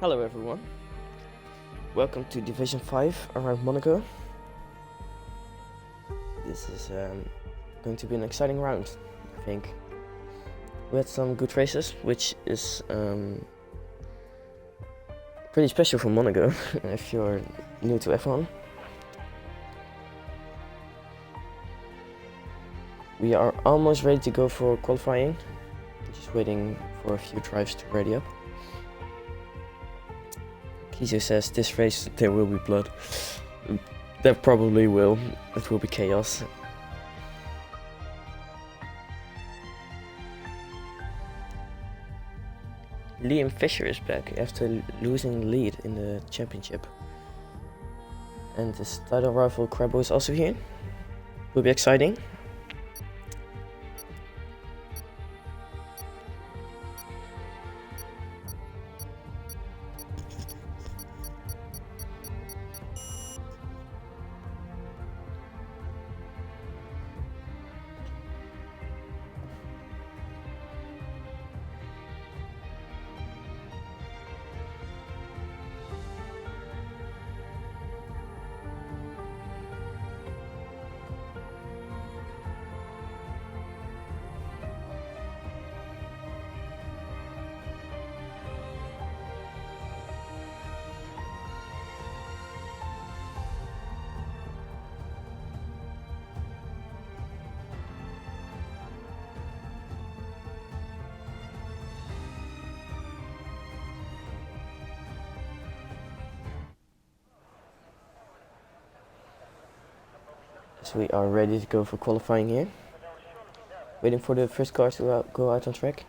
Hello everyone, welcome to Division 5 around Monaco. This is going to be an exciting round, I think. We had some good races, which is pretty special for Monaco if you're new to F1. We are almost ready to go for qualifying, just waiting for a few drives to ready up. Kizo says this race there will be blood. There probably will. It will be chaos. Liam Fisher is back after losing the lead in the championship. And his title rival Crabbo is also here. Will be exciting. So we are ready to go for qualifying here. Waiting for the first cars to go out on track.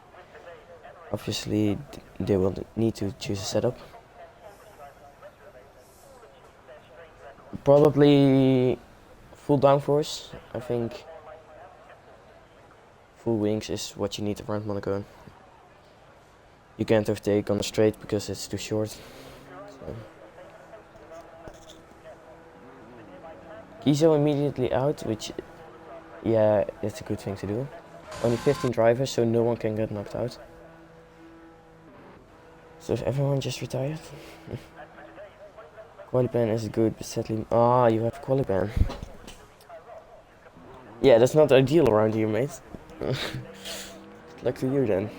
Obviously they will need to choose a setup. Probably full downforce. I think full wings is what you need around Monaco. You can't overtake on the straight because it's too short. So. Kizo immediately out, which, yeah, it's a good thing to do. Only 15 drivers, so no one can get knocked out. So is everyone just retired? Qualiban is good, but sadly... Ah, you have Qualiban. Yeah, that's not ideal around here, mate. Luck to you then.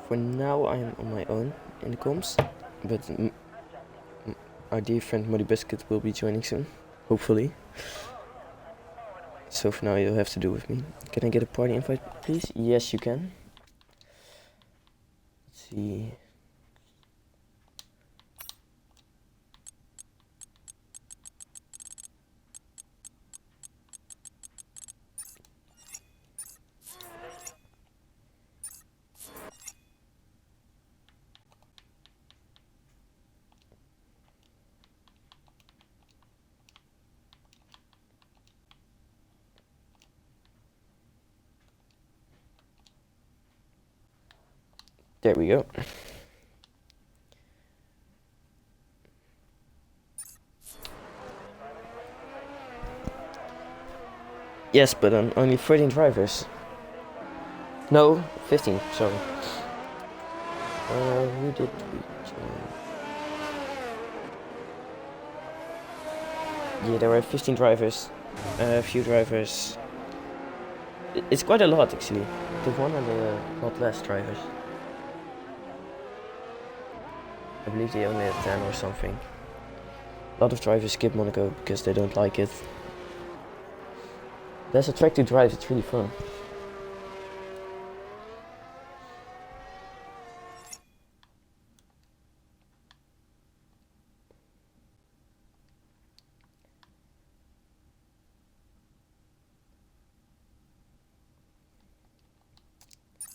For now I am on my own in the comms, but our dear friend Muddy Biscuit will be joining soon, hopefully. So for now you'll have to do with me. Can I get a party invite please? Yes you can. Let's see. There we go. Yes, but only 13 drivers. No, 15, sorry. Who did we join? Yeah, there were 15 drivers. A few drivers. It's quite a lot actually. The one and a lot less drivers. I believe they only have 10 or something. A lot of drivers skip Monaco because they don't like it. There's a track to drive, it's really fun.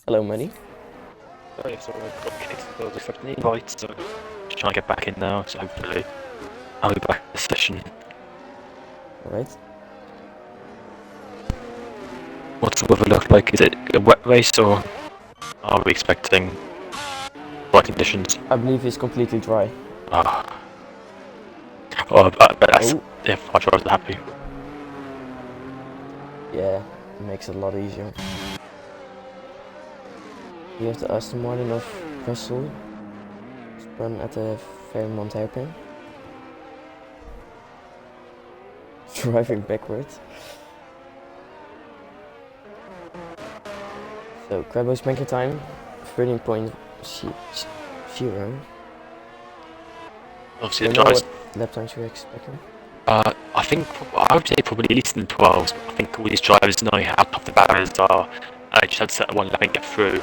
Hello, Manny. Sorry, I got kicked over from the invite, so just trying to get back in now, so hopefully I'll be back in the session. Alright. What's the weather look like? Is it a wet race or are we expecting Dry conditions. I believe it's completely dry. Ah. Oh, but that's Oh. if my drivers are happy. Yeah, it makes it a lot easier. You have the Aston Martin of Brussels, spun at the Fairmont hairpin. Driving backwards. So Crabbo's banking time, 13.0. Obviously, Do the you know drivers. what lap times you're expecting? I think I would say probably at least in the 12s. I think all these drivers know how tough the barriers are, and they just had to set one lap and get through.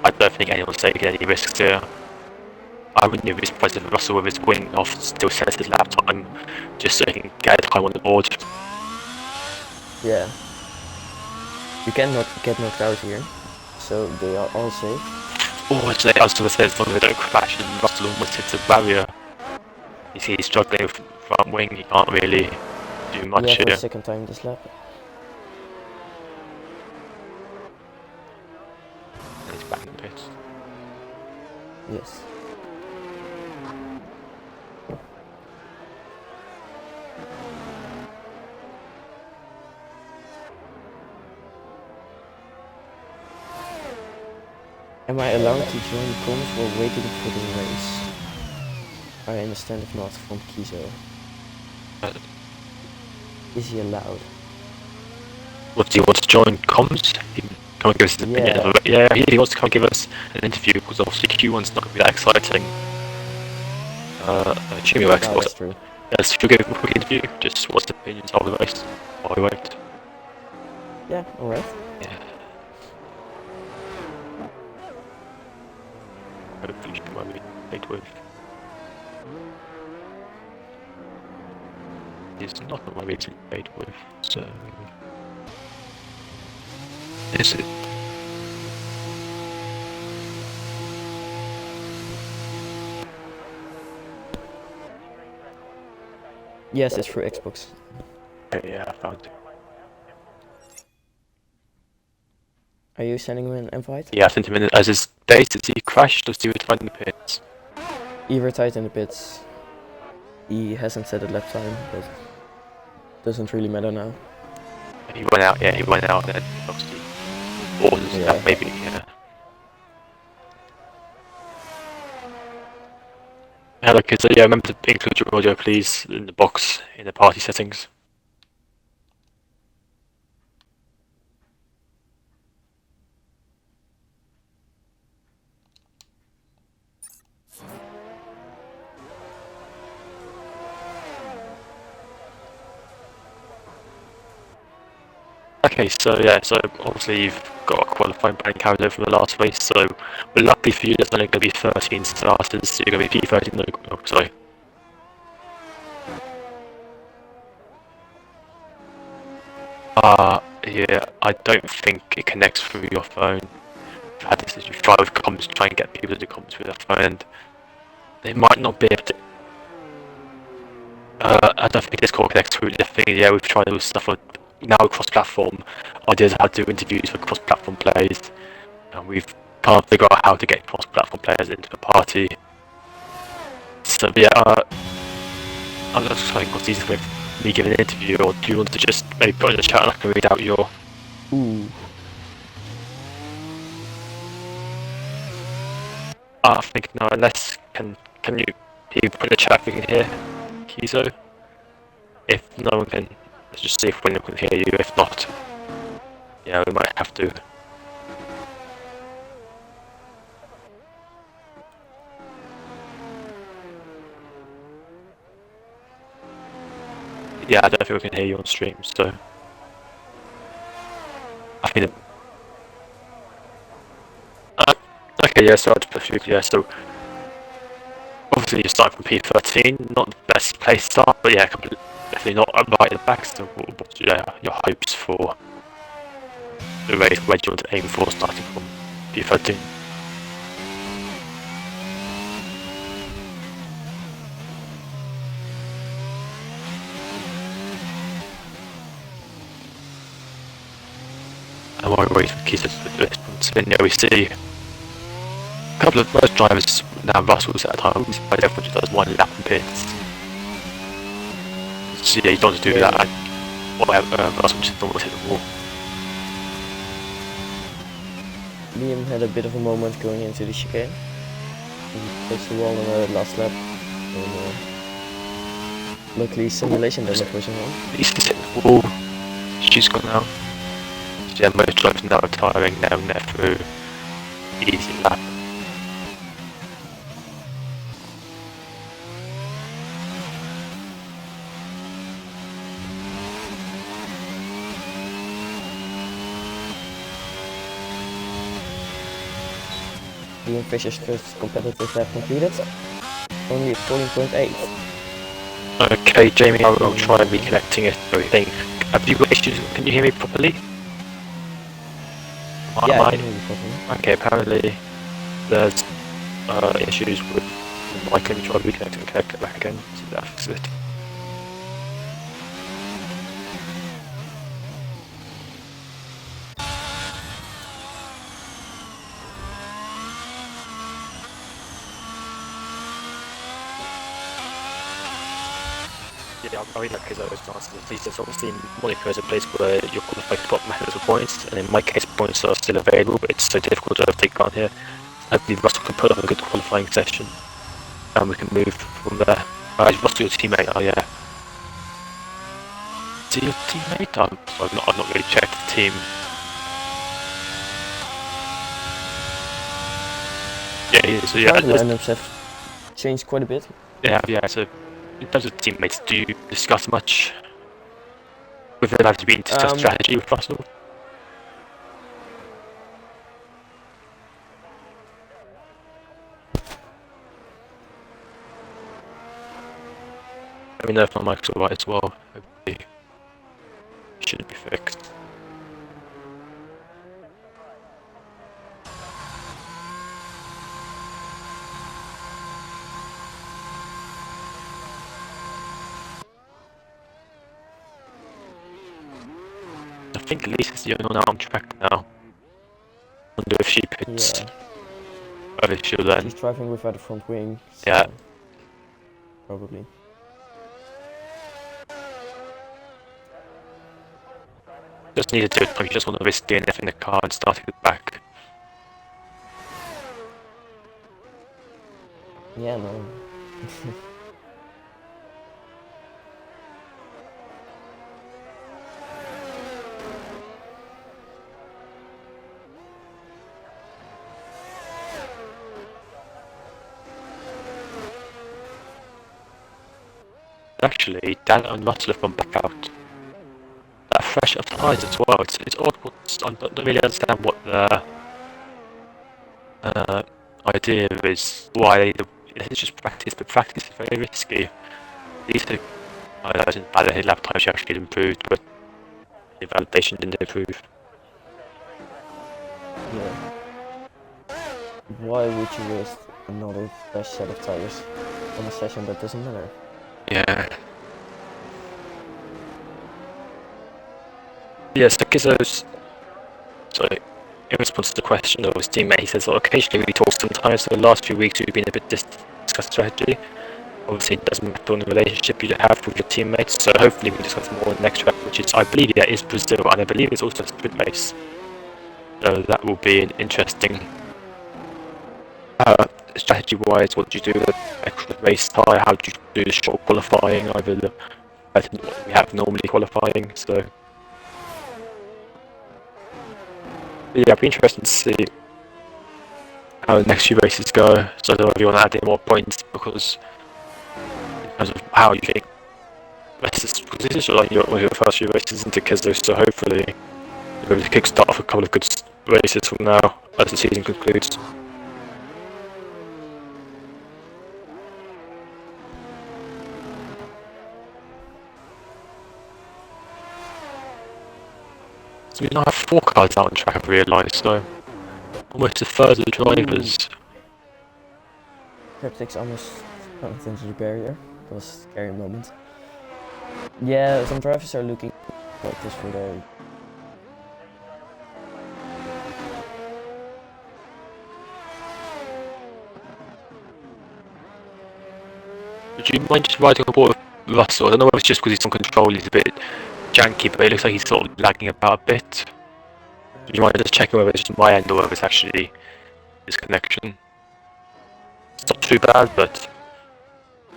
I don't think anyone's taking any risks here. I wouldn't be surprised if Russell, with his wing off, still sets his lap time just so he can get a time on the board. Yeah. You cannot get knocked out here, so they are all safe. Oh, actually, I was going to say, as long as they don't crash and Russell almost hits a barrier. You see, he's struggling with front wing, he can't really do much Yeah, for the here. second time this lap. And he's back in the pits. Yes. Am I allowed to join the comms while waiting for the race? I understand if not, from Kizo. Is he allowed? What, do you want to join comms? He can come and give us his opinion. Yeah, he wants to come give us an interview because obviously Q1's not going to be that exciting. I assume you're No, that's true. Yes, should we give him a quick interview? Just what's the opinions of the race while we wait? Yeah, alright. Yeah. Hopefully she won't be late with. It's not the one we're late with, so. Is it? Yes, it's for Xbox. Okay, yeah, I found it. Are you sending him an invite? Yeah, I sent him in as his date. Has he crashed or is he retired in the pits? He retired in the pits. He hasn't set a lap time, but doesn't really matter now. He went out, yeah, he went out and obviously orders that maybe, yeah. Yeah, okay, so yeah, remember to include your audio please in the box in the party settings. Okay, so yeah, so obviously you've got a qualifying bank carried over from the last race, so but luckily for you there's only going to be 13 starters, so you're going to be P13, no, oh, sorry. Yeah, I don't think it connects through your phone. I've had this issue, try with comms, try and get people to do comms through their phone, and they might not be able to. I don't think Discord connects through the thing. Yeah, we've tried all stuff with now cross-platform. Ideas how to do interviews for cross-platform players, and we've can't figure out how to get cross-platform players into the party. So yeah, I'm not sure what's easiest with me giving an interview, or do you want to just maybe put in the chat and I can read out your? Ooh. I think no, unless can you put in the chat if you can hear Kizo? If no one can, let's just see if anyone can hear you. If not, yeah, we might have to. Yeah, I don't think we can hear you on stream, so I think. Okay, yeah, so I'd put yeah, so obviously you're starting from P13, not the best place to start, but yeah, definitely not right at the back. So what's your hopes for the race? Where do you want to aim for starting from P13? And while we're waiting for Keith to response in the OEC, a couple of most drivers now, Russell's at a time, but everyone just does one lap in pits. So yeah, you don't do that. Like, whatever, Russell just almost hit the wall. Liam had a bit of a moment going into the chicane. He touched the wall on the last lap. And, luckily, simulation doesn't push him on. He's just hit the wall. She's gone out. So yeah, most drivers now are retiring now and they're through. Easy lap. Liam Fisher's first competitive lap completed. Only at 14.8. Okay, Jamie, I'll try reconnecting it. I think. Have you got issues? Can you hear me properly? Yeah, I can hear you properly. Okay, apparently there's issues with the mic. Let me try reconnecting and connect it back again. See if that fixes it. Yeah, I mean, because I was asking, there's obviously Monaco is a place where you're qualified to put methods of points, and in my case, points are still available, but it's so difficult to overtake on here. Hopefully, Russell can put up a good qualifying session, and we can move from there. Russell, your teammate, oh yeah. Is he your teammate? I've not really checked the team. Yeah, he is. So yeah, The lineups have changed quite a bit. Yeah, so in terms of teammates, do you discuss much with them? Have you been discuss strategy with Russell? Let me know if my mic's alright as well. Hopefully it should be fixed. I think Lisa's the only one out on track now. Wonder if she pits. Yeah. Whether she'll then. She's driving without a front wing. So Yeah. Probably. Just need to do it. You just want to risk DNF in the car and starting it back. Yeah, no. Actually, Dan and Russell have gone back out. That fresh of tyres as well. It's odd. I don't really understand what the idea is. Why it's just practice, but practice is very risky. These two, I wasn't bad. His lap time she actually improved, but the validation didn't improve. Yeah. Why would you waste another fresh set of tires on a session that doesn't matter? Yeah. Yeah, so Gizzo's, sorry, in response to the question of his teammate, he says, well, occasionally we talk sometimes, so the last few weeks we've been a bit discuss strategy. Obviously it doesn't matter on the relationship you have with your teammates, so hopefully we discuss more in the next track, which is, I believe, yeah, is Brazil, and I believe it's also a sprint race. So that will be an interesting strategy-wise. What do you do with extra race tyre? How do you do the short qualifying? Either the better than what we have normally qualifying. So yeah, it'll be interesting to see how the next few races go. So I don't know if you want to add any more points, because in terms of how you think races, because this is like one of your first few races into Kizzo, so hopefully you'll be able to kickstart off a couple of good races from now as the season concludes. So we now have 4 cars out on track, I've realised, so almost a third of the drivers. Cryptics almost bumped into the barrier. That was a scary moment. Yeah, some drivers are looking like this for their... Would you mind just riding on board with Russell? I don't know whether it's just because he's on control, he's a bit janky, but it looks like he's sort of lagging about a bit. Do you mind just checking whether it's just my end or whether it's actually his connection? It's not too bad, but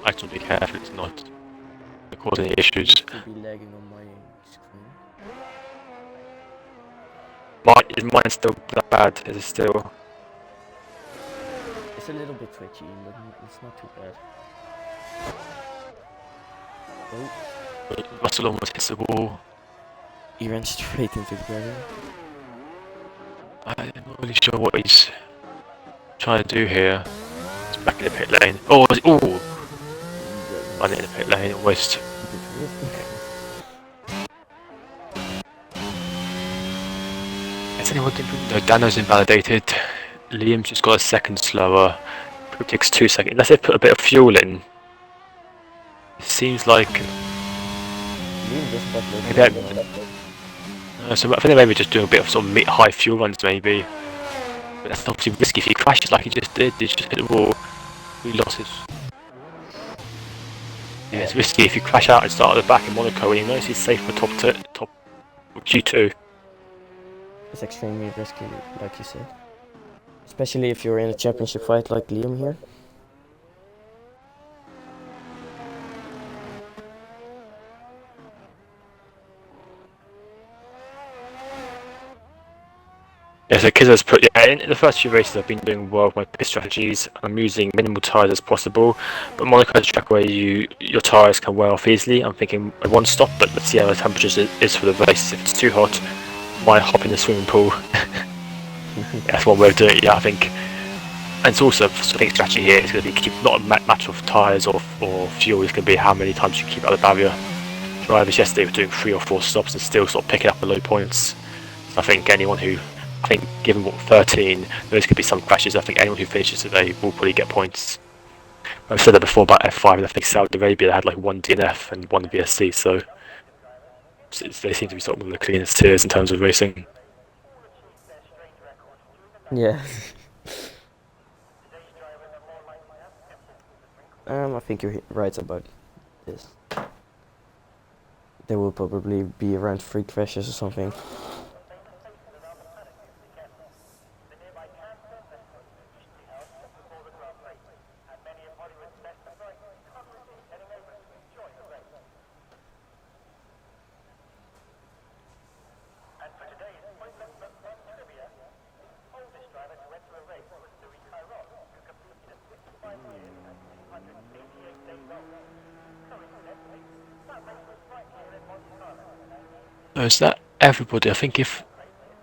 I have to be careful it's not cause any issues. It could be lagging on my screen. Is mine still that bad? Is it still? It's a little bit twitchy, but it's not too bad. Oh, Russell almost hits the wall. he ran straight into the gravel. I'm not really sure what he's trying to do here. He's back in the pit lane. Oh, running in the pit lane almost. Has anyone think? No, Dano's invalidated. Liam's just got a second slower. It takes 2 seconds. Unless they put a bit of fuel in. It seems like. So I think they maybe just doing a bit of sort of high fuel runs maybe. But that's obviously risky if he crashes like he just did. He just hit the wall. He lost his. Yeah, it's risky if you crash out and start at the back in Monaco when he knows he's safe for top Q2. It's extremely risky, like you said. Especially if you're in a championship fight like Liam here. Yeah, so Kizza's put, in the first few races I've been doing well with my pit strategies. I'm using minimal tyres as possible, but Monaco's a track where your tyres can wear off easily. I'm thinking I want to stop, but let's see how the temperature is for the race. If it's too hot, might hop in the swimming pool. Yeah, that's one way of doing it, yeah, I think. And it's also, so I think strategy here is going to be not a matter of tyres or fuel, it's going to be how many times you keep out of the barrier. Drivers yesterday were doing 3 or 4 stops and still sort of picking up the low points. So I think given what 13, there's going to be some crashes. I think anyone who finishes today will probably get points. I've said that before about F5, and I think Saudi Arabia had like 1 DNF and 1 VSC, so they seem to be sort of one of the cleanest tiers in terms of racing. Yeah. I think you're right about this. There will probably be around 3 crashes or something. Is that everybody? I think if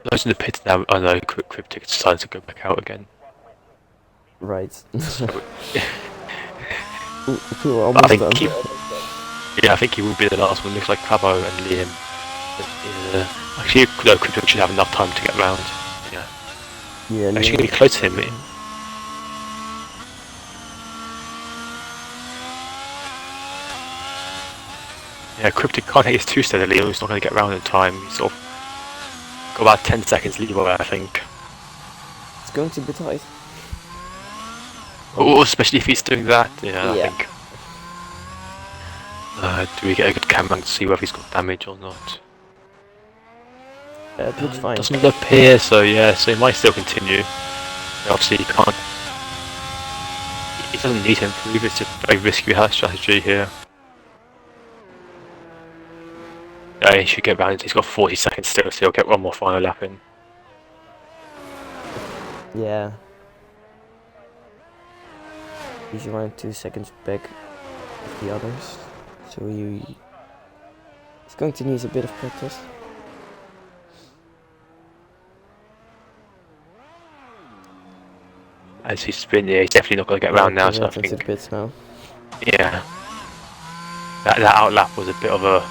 those in the pit now, I know Cryptic decided to go back out again. Right. So, We're almost I think done. I think he will be the last one. Looks like Crabbo and Liam. Actually, no, Cryptic should have enough time to get round. Yeah. Yeah. Actually, going to be close to him. Yeah, Cryptic can't hit his 2 steadily, or he's not going to get round in time. He's sort of got about 10 seconds leeway, I think. It's going to be tight. Oh, especially if he's doing that. Yeah. I think. Do we get a good camera to see whether he's got damage or not? It looks fine. Doesn't appear so. Yeah, so he might still continue. Obviously, he can't. He doesn't need to improve. It's a very risky strategy here. Yeah, he should get round. He's got 40 seconds still, so he'll get one more final lap in. Yeah. He's around 2 seconds back of the others, so he's going to need a bit of practice. As he's been, yeah, he's definitely not going to get round now. So I think. Bits now. Yeah. That outlap was a bit of a.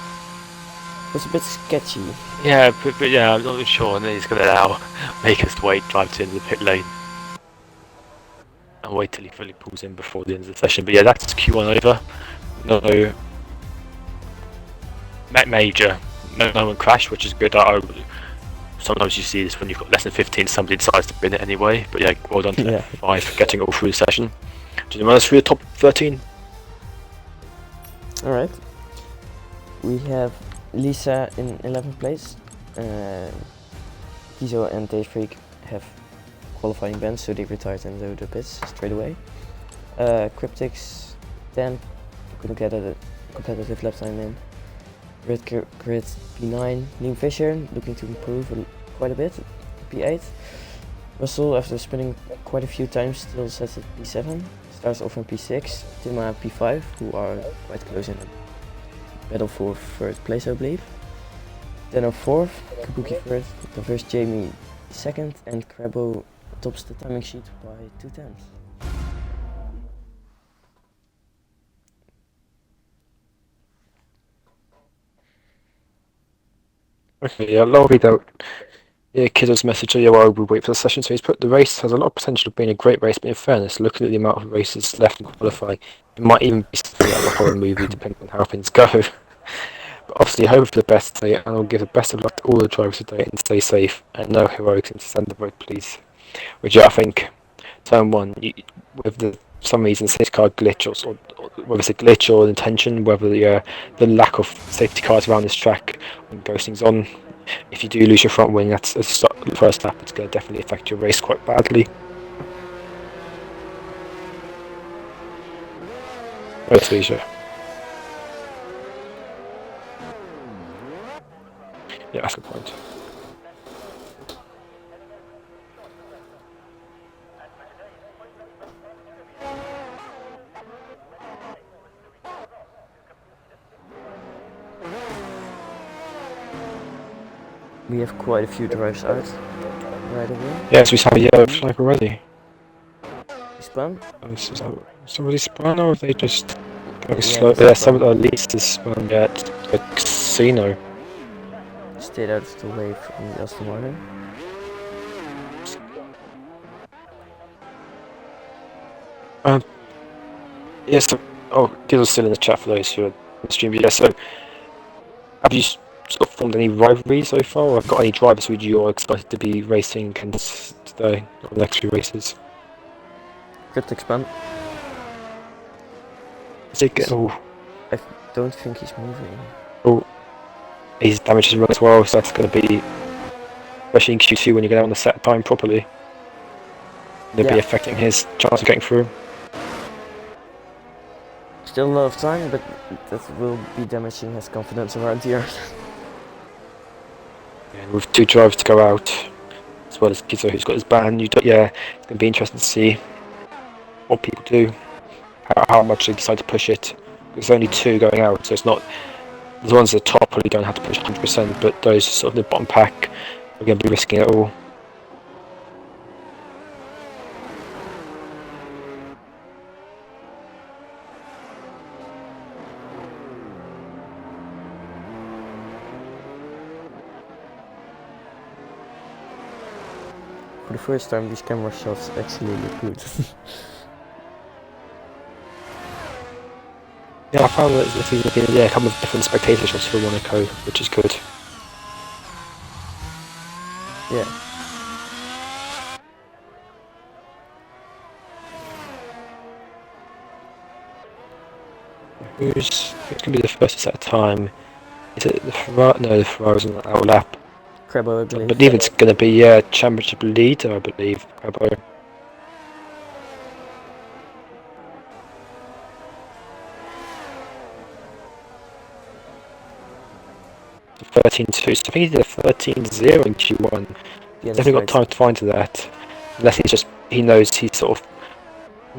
It was a bit sketchy. Yeah, but yeah, I'm not really sure. And then he's going to allow Makers to wait, drive to the end of the pit lane, and wait till he fully pulls in before the end of the session. But yeah, that's Q1 over. No major, no one crashed, which is good. Sometimes you see this when you've got less than 15, somebody decides to bin it anyway. But yeah, well done to F5 for getting all through the session. Do you run us through the top 13? Alright. We have Lisa in 11th place. Kizo and Dave Freak have qualifying bans, so they retired into the pits straight away. Cryptics 10, couldn't get a competitive lap time in. Red Grid P9, Liam Fisher looking to improve quite a bit, P8. Russell, after spinning quite a few times, still sets at P7, starts off in P6, Tima P5, who are quite close in a battle for third place I believe. Then 4th, Kabuki 3rd, the first Jamie 2nd, and Crabbo tops the timing sheet by 2/10. Okay, yeah, Laurie though. Yeah, Kiddo's message, yeah, while we wait for the session. So he's put the race has a lot of potential of being a great race, but in fairness, looking at the amount of races left in qualifying, it might even be something like a horror movie, depending on how things go. But obviously, hope for the best today, and I'll give the best of luck to all the drivers today and stay safe, and no heroics into Send the Vote, please. Which I think, turn one, with some reason safety car glitch, or whether it's a glitch or an intention, whether the lack of safety cars around this track when ghosting's on, if you do lose your front wing, that's the first lap, it's going to definitely affect your race quite badly. That's leisure. Yeah, that's a good point. We have quite a few drives out right away. Yes, we have a yellow flag already. Spun? Somebody spun, or they just going Yeah, slow? they Yeah, spun. at least is spun yet. The casino. Stayed out of the way from the Aston Martin. Yeah, so, Gizzle's still in the chat for those who are in the stream. Yeah, so have you sort of formed any rivalry so far, or have got any drivers who you're excited to be racing against today, or the next few races? Cryptic spun. Is it getting, I don't think he's moving. he's damaged his run as well, so that's going to be, especially in Q2 when you get out on the set time properly, it'll be affecting his chance of getting through. Still a lot of time, but that will be damaging his confidence around here. And with 2 drivers to go out, as well as Gizzo who's got his ban, it's going to be interesting to see what people do, how much they decide to push it. There's only 2 going out, so it's not, the ones at the top probably don't have to push 100%, but those sort of the bottom pack are going to be risking it all. For the first time, these camera shots actually look good. Yeah, I found that there's even been a couple of different spectator shots for Monaco, which is good. Yeah. Who's going to be the first to set a time? Is it the Ferrari? No, the Ferrari's on the out lap. Crabbo, I believe. I believe it's going to be championship leader, I believe. Crabbo. 13.2, so I think he did a 13.0 in Q1. Yeah, Definitely got time to find that. Unless he knows he's sort of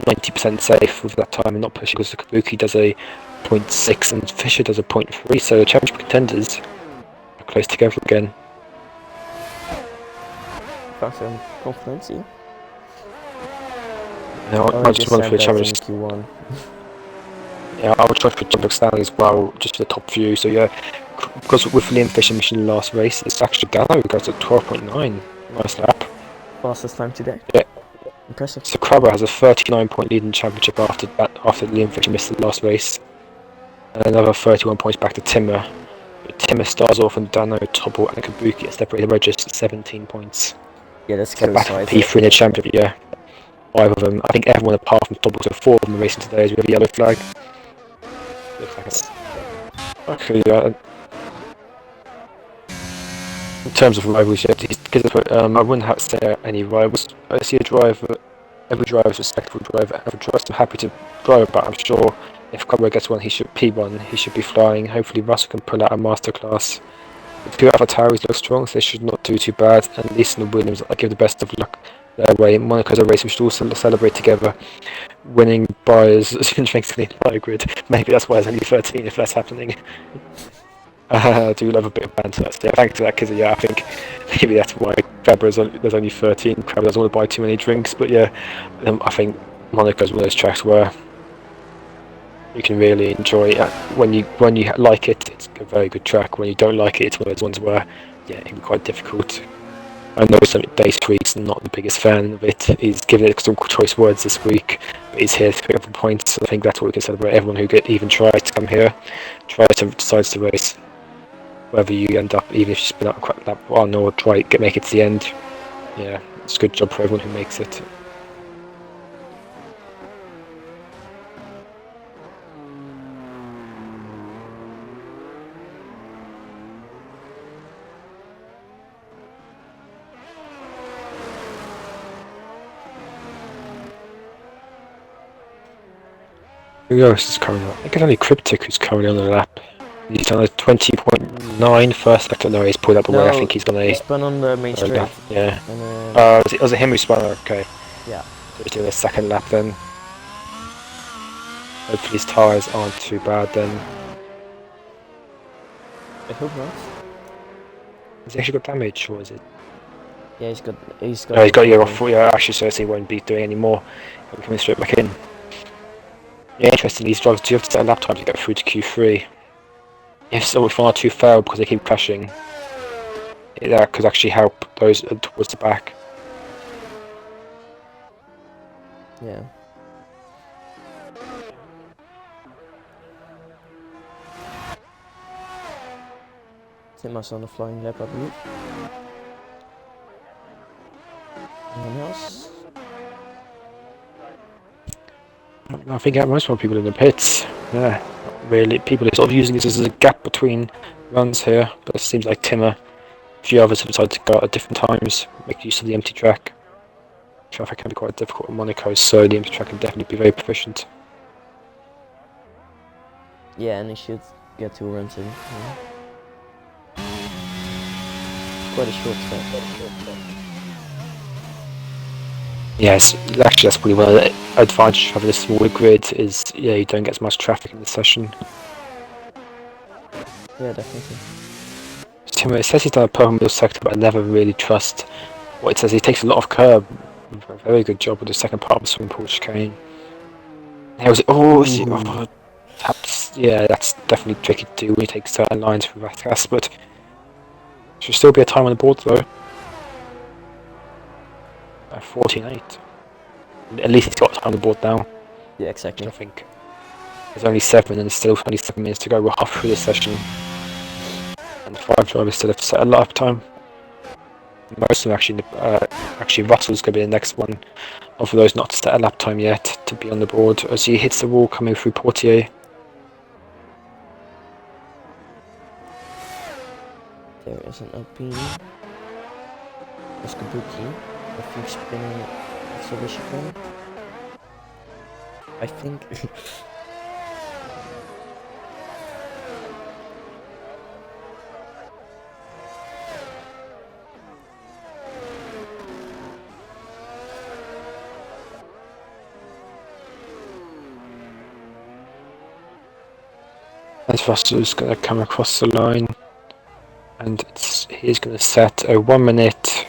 90% safe with that time and not pushing, because Kabuki does a 0.6 and Fisher does a 0.3, so the championship contenders are close together again. Found some confidence, yeah. No, I just run for the championship. Q1. Yeah, I would try for championship standing as well, just for the top few. So yeah, because with Liam Fisher missing the last race, it's actually Gallo who goes at 12.9. Nice lap. Fastest time today. Yeah. Impressive. So Crabber has a 39-point lead in the championship after Liam Fisher missed the last race, and another 31 points back to Timmer. But Timmer stars off and Dano, Tobble and Kabuki are separated by just 17 points. Yeah, that's so close. back to P3 in the championship. Yeah, 5 of them. I think everyone apart from Tobble, so 4 of them are racing today as we have a yellow flag. Looks like it's actually. In terms of rivals, I wouldn't say any rivals. I see a driver. Every driver is a respectable driver. Every driver, I'm happy to drive, but I'm sure if Cobra gets one, he should P1. He should be flying. Hopefully, Russell can pull out a masterclass. The two AlphaTauris look strong, so they should not do too bad. And at least in the Williams, I give the best of luck their way. Monaco's a race we should also celebrate together. Winning by as interestingly by grid. Maybe that's why there's only 13 if that's happening. I do love a bit of banter. So yeah, thanks to that, because yeah, I think maybe that's why there's only 13. Crabber doesn't want to buy too many drinks, but yeah, I think Monaco's one of those tracks where you can really enjoy it. When you like it, it's a very good track. When you don't like it, it's one of those ones where yeah, it can be quite difficult. I know some Base Freak's not the biggest fan of it. He's given it some choice words this week, but he's here to pick up the points. So I think that's what we can celebrate. Everyone who even tries to come here, decides to race. Wherever you end up, even if you spin out a crap lap one or make it to the end, yeah, it's a good job for everyone who makes it. Who else is currently on? I think it's only Cryptic who's currently on the lap. He's done a 20.9 first. I don't know, he's pulled up away. No, I think he's gonna. He spun on the main straight. Yeah. And then, was it him who spun? Okay. yeah. So he's doing a second lap then. Hopefully his tyres aren't too bad then. I hope not. Has he actually got damage, or is it? Yeah, he's got. No, he's got a year off. Yeah, actually, so he won't be doing any more. He'll be coming straight back in. Yeah, interesting. These drivers do have to set a lap time to get through to Q3. If one or two fail because they keep crashing, that could actually help those towards the back. Yeah. Timmer's on the flying lap, I believe. Anyone else? I think most more people in the pits. Yeah, not really. People are sort of using this as a gap between runs here, but it seems like Timmer, a few others have decided to go out at different times, make use of the empty track. Traffic can be quite difficult in Monaco, so the empty track can definitely be very proficient. Yeah, and he should get 2 runs in. Yeah. Quite a short start. Yes, actually that's probably one of the advantages of having a smaller grid is, yeah, you don't get as much traffic in the session. Yeah, definitely. Timmer, it says he's done a purple middle sector, but I never really trust what it says. He takes a lot of curb. A very good job with the second part of the swimming pool chicane. That's definitely tricky to do when you take certain lines for Vatgas, but should still be a time on the board though. 14.8. At least he's got time on the board now. Yeah, exactly. I think there's only 7 and still only 7 minutes to go. We're half through this session, and 5 drivers still have to set a lap time. Most of them actually Russell's going to be the next one of those not to set a lap time yet to be on the board as he hits the wall coming through Portier. There is an Alpine. There's Kabuki. I think spinning Mitsubishi. I think. As Russell's going to come across the line, and he's going to set a 1 minute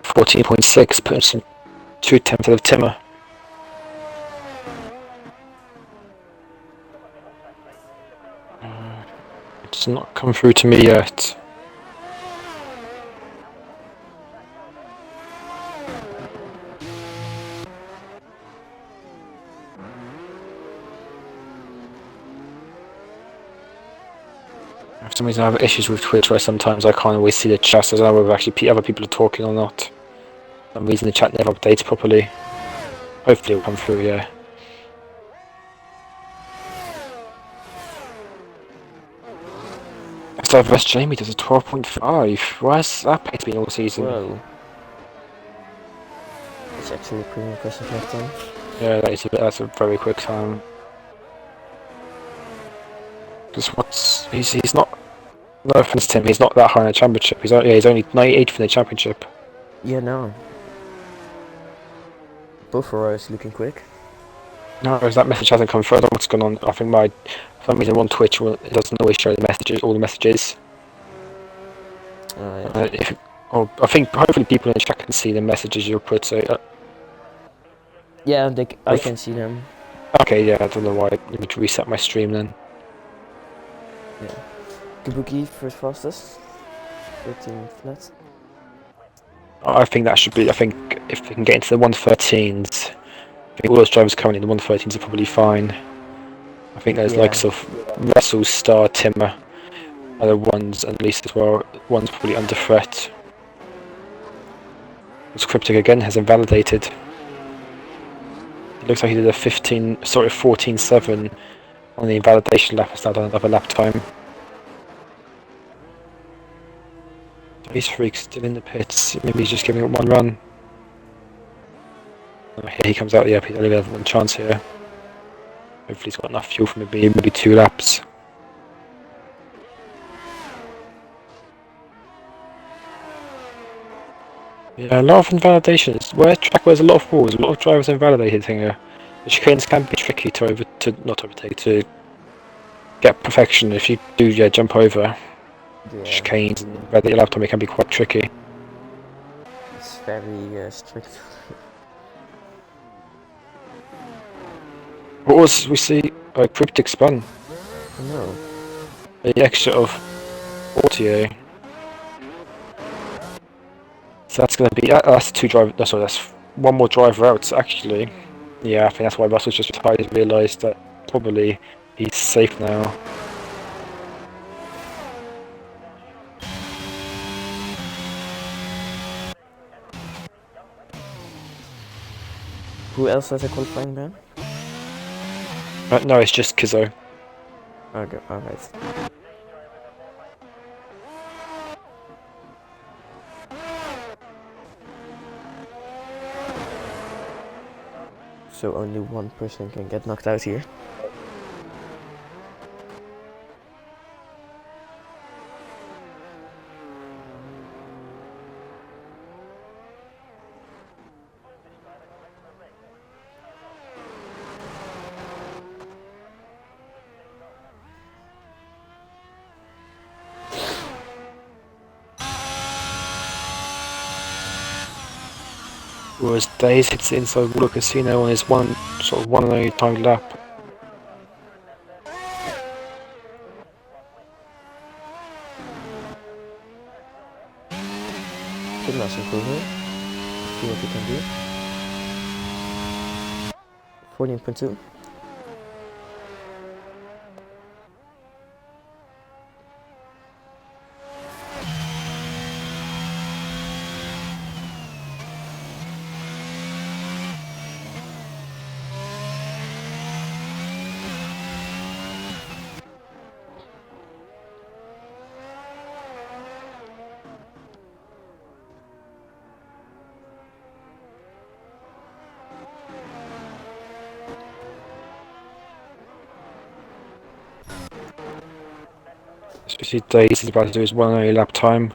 14.6, putting some 2/10 of Timmer. It's not come through to me yet. For some reason I have issues with Twitter where sometimes I can't always see the chat, so I don't know whether actually other people are talking or not. For some reason the chat never updates properly. Hopefully it'll come through, yeah. versus Jamie does a 12.5. Where's that pace been all season? Whoa. It's actually a pretty impressive lap time. Yeah, that's a very quick time. Because he's not. No offense to him, he's not that high in the championship. He's only 98th in the championship. Yeah, no. Both Ferraris looking quick. No, that message hasn't come through. I don't know what's going on. I think for some reason on Twitch it doesn't always show the messages, all the messages. Yeah. I think hopefully people in the chat can see the messages you put. So Yeah, I can see them. okay, yeah, I don't know why. Let me reset my stream then. Yeah. Kabuki first fastest. 13 flat. I think that should be. I think if we can get into the 113s, I think all those drivers currently in the 113s are probably fine. I think there's likes of Russell, Star, Timmer, are the ones at least as well. One's probably under threat. This Cryptic again has invalidated. It looks like he did a 14.7 on the invalidation lap instead of another lap time. These freaks still in the pits. Maybe he's just giving it one run. Oh, here he comes out. Yeah, he's only got one chance here. Hopefully he's got enough fuel for maybe 2 laps. Yeah, a lot of invalidations. Where track where's a lot of walls, a lot of drivers invalidated here. The chicanes can be tricky not overtake, to get perfection. If you do jump over chicanes and invalidate your lap time, it can be quite tricky. It's very strict. What was we see a Cryptic spun? No. The extra of 40. So that's going to be that's 2 driver. No, sorry, that's 1 more driver out actually. Yeah, I think that's why Russell's just retired. He's realised that probably he's safe now. Who else has a qualifying ban? No, it's just Kizzo. Okay, alright. So only one person can get knocked out here. Whereas Days hits the inside Water Casino on his one and only timed lap. Good nice improvement. See what we can do. 14.2. Especially Days is about to do his one and only lap time.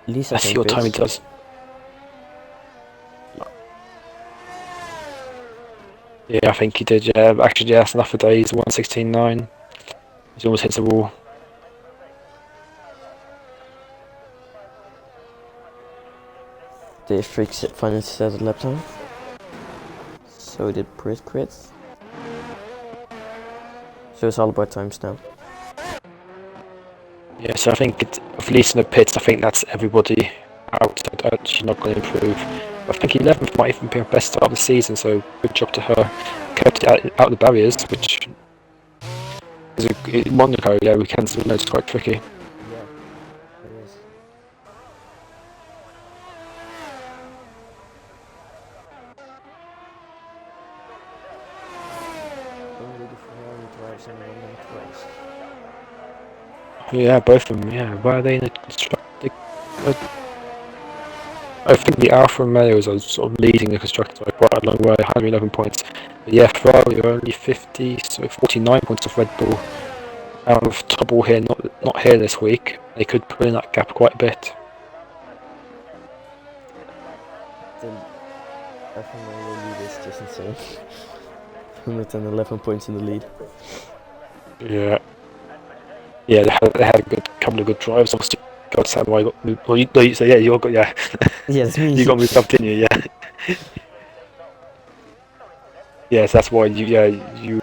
Lisa Let's see what time he does. Yeah, I think he did. Yeah, actually, yeah, that's enough for Days. 1:16.9. He almost hits the wall. The freaks finally set a lap time. So did Prix crit. So it's all about times now. Yeah, so I think at least in the pits, I think that's everybody out. She's not going to improve. I think 11th might even be her best start of the season, so good job to her. Kept it out the barriers, which is in Monaco, yeah, we know it's quite tricky. Yeah, it is. Only the Ferrari drives in London twice. Yeah, both of them. Yeah, why are they in the constructor? I think the Alfa Romeos are sort of leading the constructors by quite a long way, 111 points. But yeah, Ferrari are only 50, so 49 points off Red Bull. Out of trouble here, not here this week. They could pull in that gap quite a bit. Then Alfa Romeo lead is just insane. 111 points in the lead. Yeah. Yeah, they had a good couple of good drives. Obviously, God, Sam, I got moved. Well, you say, yeah, you got, yeah. Yeah, that's me. You got moved up, didn't you? Yeah. Yes, that's why you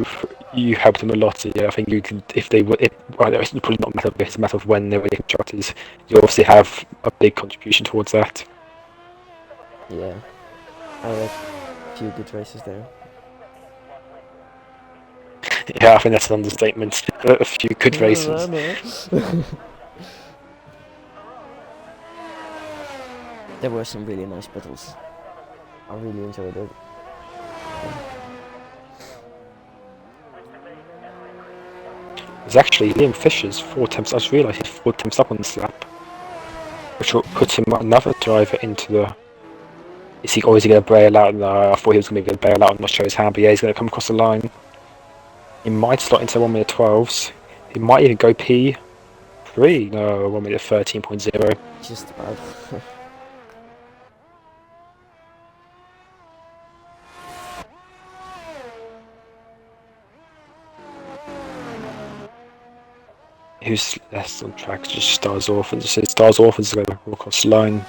helped them a lot. Yeah, I think you can if they were. Well, it's probably not a matter of if, it's a matter of when they were constructors. You obviously have a big contribution towards that. Yeah, I had a few good races there. Yeah, I think that's an understatement. A few good races. There were some really nice battles. I really enjoyed it. There's actually Liam Fisher's 4 attempts. I just realised he's 4 attempts up on this lap, which will put him another driver into the. Is he going to bail out? No, I thought he was going to bail out. I'm not sure his hand, but yeah, he's going to come across the line. He might slot into 1 minute 12s. He might even go P3. No, 1 minute 13.0. Just about. Who's less on track? Just Stars Orphans. So Stars Orphans is going to walk across the line.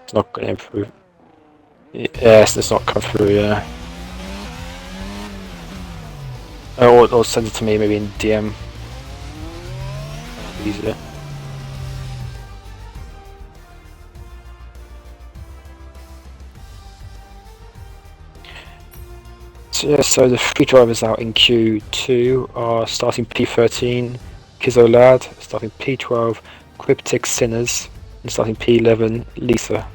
It's not going to improve. Yes, it's not come through. Yeah. Or send it to me maybe in DM. Easier. So yeah, so the 3 drivers out in Q2 are starting P13, Kizolad, starting P12, Cryptic Sinners, and starting P11, Lisa.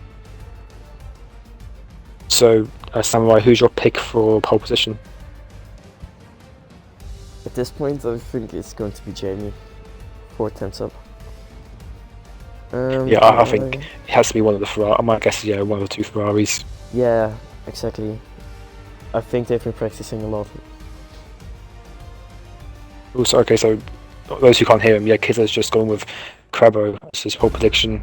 So, Samurai, who's your pick for pole position? At this point, I think it's going to be Jamie. 4 attempts up. Yeah, I think it has to be one of the Ferraris. I might guess, yeah, one of the 2 Ferraris. Yeah, exactly. I think they've been practicing a lot. Also, okay, so those who can't hear him, yeah, Kizza's just gone with Crabo as his pole prediction.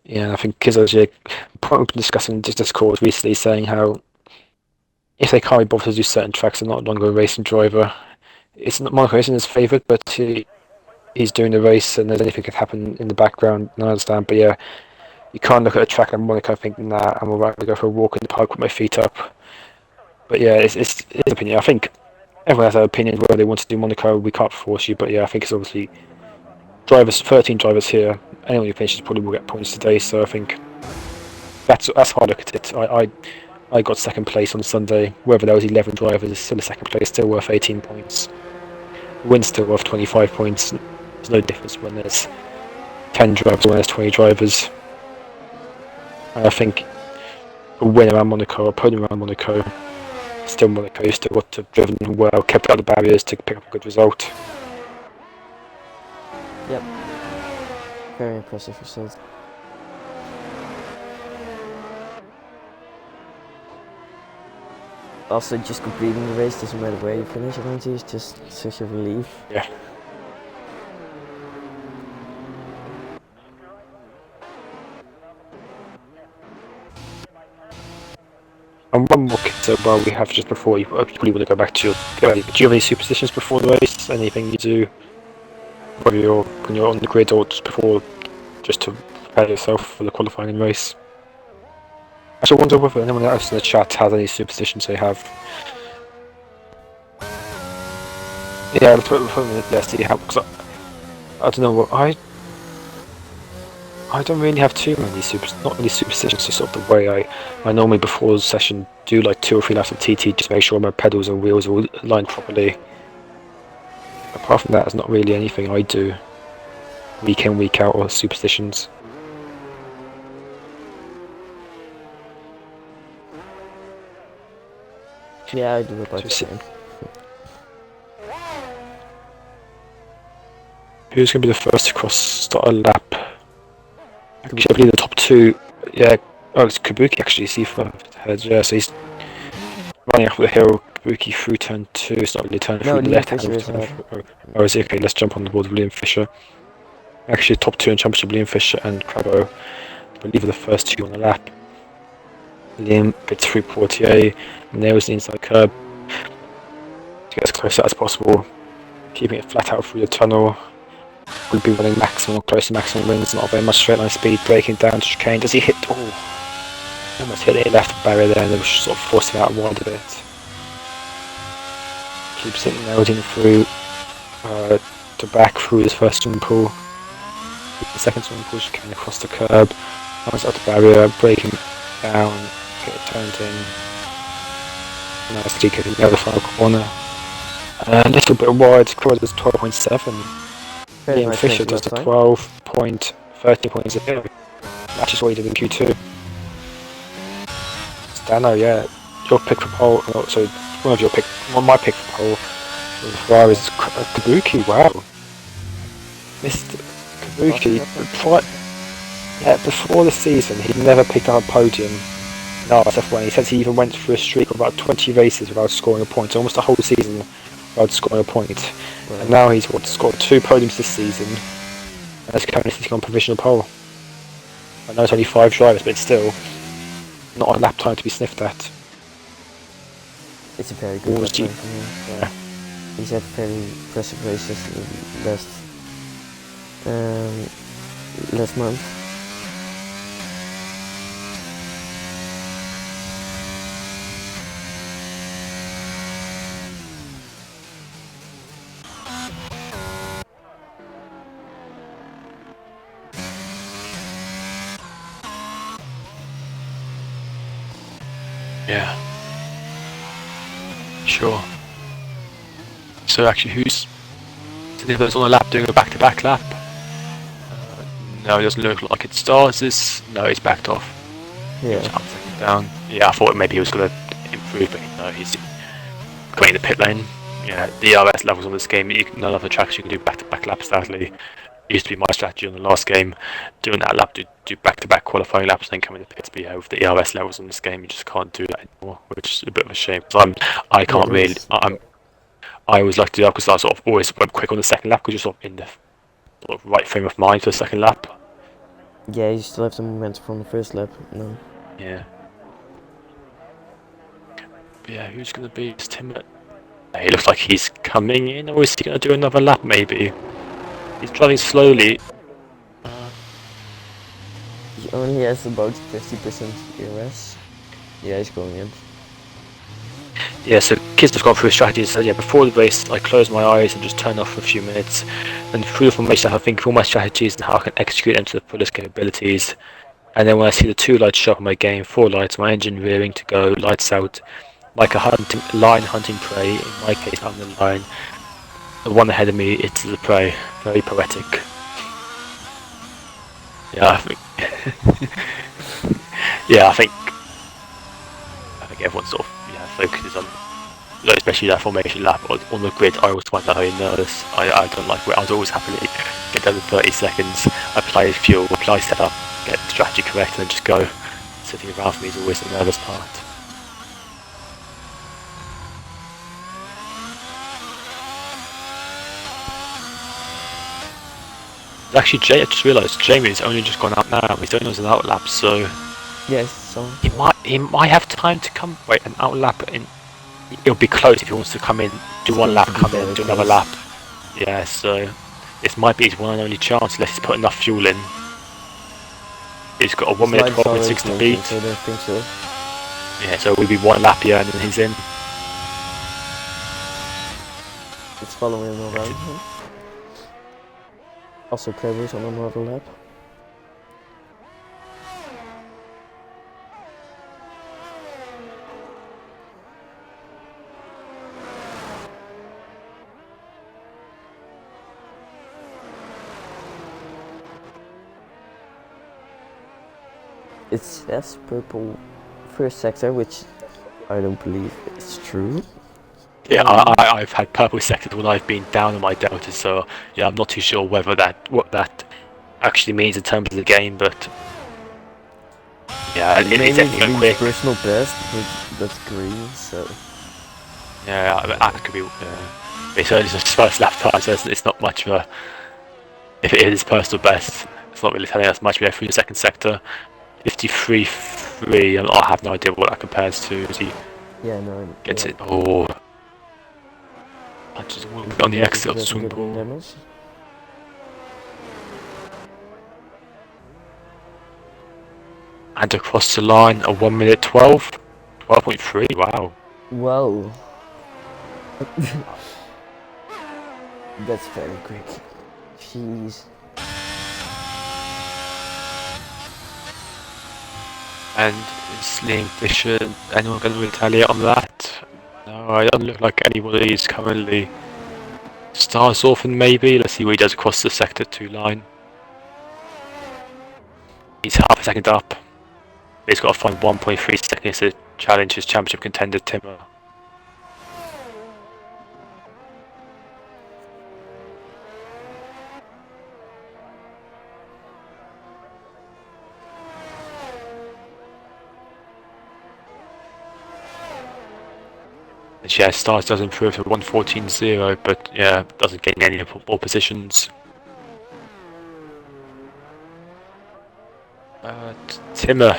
Yeah, I think Kizza's probably been discussing this Discord recently, saying how if they can't be bothered to do certain tracks, they're not longer a racing driver. It's not Monaco isn't his favourite, but he's doing the race, and there's anything could happen in the background. I understand, but yeah, you can't look at a track like Monaco and think, nah, I'm alright to go for a walk in the park with my feet up. But yeah, it's his opinion. I think everyone has their opinion whether they want to do Monaco. We can't force you, but yeah, I think it's obviously 13 drivers here. Anyone who finishes probably will get points today. So I think that's how I look at it. I got second place on Sunday. Whether there was 11 drivers, it's still a second place, still worth 18 points. The win's still worth 25 points. There's no difference when there's 10 drivers or when there's 20 drivers. And I think a win around Monaco, a podium around Monaco, still Monaco, still got to have driven well, kept out the barriers to pick up a good result. Yep. Very impressive result. Also, just completing the race doesn't matter where you finish, I think it's just such a relief. Yeah. And one more so while we have just before you probably want to go back to your. Do you have any superstitions before the race? Anything you do, whether when you're on the grid or just before, just to prepare yourself for the qualifying race? Actually, I wonder whether anyone else in the chat has any superstitions they have. Yeah, let's put them in there, see how. Because I don't know what I don't really have too many not really superstitions. Just sort of the way I normally before the session do like 2 or 3 laps of TT, just make sure my pedals and wheels are all aligned properly. Apart from that, there's not really anything I do week in, week out, or superstitions. Yeah, I do about the same. Who's going to be the first to start a lap? Actually, I believe the top two. Yeah. Oh, it's Kabuki actually. See for heads. Yeah, so he's running up the hill. Kabuki through turn 2. It's not really turning No, through the Liam left Fisher hand. is ahead. Oh, is it? Okay, let's jump on the board with Liam Fisher. Actually, top 2 in championship, Liam Fisher and Crabo. I believe are the first 2 on the lap. Liam gets through Portier, nails the inside curb to get as close as possible, keeping it flat out through the tunnel. Will be running maximum or close to maximum wins, not very much straight line speed, breaking down to chicane. Does he hit? Oh, almost hit the left barrier there and then sort of forcing out wide a bit. Keeps it nailed in through to back through his first swimming pool. The second swimming pool chicane across the curb, runs out the barrier, breaking down, get it turned in. Nicely getting out the final corner. A little bit wide, Cross is 12.7. Liam Nice Fisher does the 12.30.0. Matches what he did in Q2. Stano, yeah. Your pick for pole, so my pick for pole as far as Kabuki, wow. Mr. Kabuki, before the season, he'd never picked up a podium in RSF1. He says he even went through a streak of about 20 races without scoring a point, almost a whole season without scoring a point. Right. And now he's scored 2 podiums this season, and is currently sitting on provisional pole. I know it's only 5 drivers, but it's still not a lap time to be sniffed at. It's a very good lap time for him. Yeah. He's had very impressive races last month. Yeah. Sure. So actually, who's on the lap doing a back-to-back lap? No, it doesn't look like it. Stars this. No, he's backed off. Yeah. Down. Yeah, I thought maybe he was going to improve, but no, he's going in the pit lane. Yeah, the RS levels on this game. None of the tracks you can do back-to-back laps. Sadly, it used to be my strategy on the last game. Doing that lap, do back-to-back qualifying laps, then come in the pits. But yeah, with the ERS levels on this game, you just can't do that anymore, which is a bit of a shame. Because I always like to do that because I sort of always went quick on the second lap because you're sort of in the sort of right frame of mind for the second lap. Yeah, you still have the momentum from the first lap. No. Yeah. But yeah, who's going to be Tim? He looks like he's coming in, or is he going to do another lap maybe? He's driving slowly. He only has about 50% ERS. Yeah, he's going in. Yeah, so Kids have gone through a strategy. So yeah, before the race, I close my eyes and just turn off for a few minutes. And through the formation, I think of all my strategies and how I can execute them to the fullest capabilities. And then when I see the 2 lights show up in my game, 4 lights, my engine rearing to go, lights out, like a lion hunting prey. In my case, I'm the lion. The one ahead of me, it's the prey. Very poetic. Yeah, I think. I think everyone sort of focuses on, especially that formation lap on the grid. I always find that very nervous. I don't like it. I'd always happily get down to 30 seconds, apply fuel, apply setup, get the strategy correct, and then just go. Sitting around for me is always the nervous part. Actually, I just realised Jamie's only just gone out now. He's doing an out lap, so yes, so he might have time to come. Wait, an out lap in. It'll be close if he wants to come in, do one lap, come in, do another lap. Yeah, so this might be his one and only chance unless he's put enough fuel in. He's got a 1 minute 12.6 to beat. So I don't think so. Yeah, so we'll be 1 lap here and then he's in. It's following him around. Also, Trevor's on another lap. It says purple first sector, which I don't believe is true. Yeah, I've had purple sectors when I've been down on my delta, so yeah, I'm not too sure what that actually means in terms of the game, but yeah, Maybe it's it definitely means quick. personal best, but that's green, so Yeah, that could be. It's only his first lap time, so it's not much of a. If it is his personal best, it's not really telling us much. We go through the second sector, 53.3. I have no idea what that compares to. As he yeah, no. gets Yeah. it, oh, punches on the exit of the Doesn't swing get any ball. damage. And across the line, a 1 minute 12, 12.3. Wow. Whoa. That's very quick. Jeez. And is Liam Fisher, anyone going to retaliate on that? No, I don't look like anybody is currently. Stars Orphan maybe, let's see what he does across the sector 2 line. He's half a second up. He's got to find 1.3 seconds to challenge his championship contender Timmer. And yeah, Stars does improve to 114.0, but yeah, doesn't gain any more positions. Timmer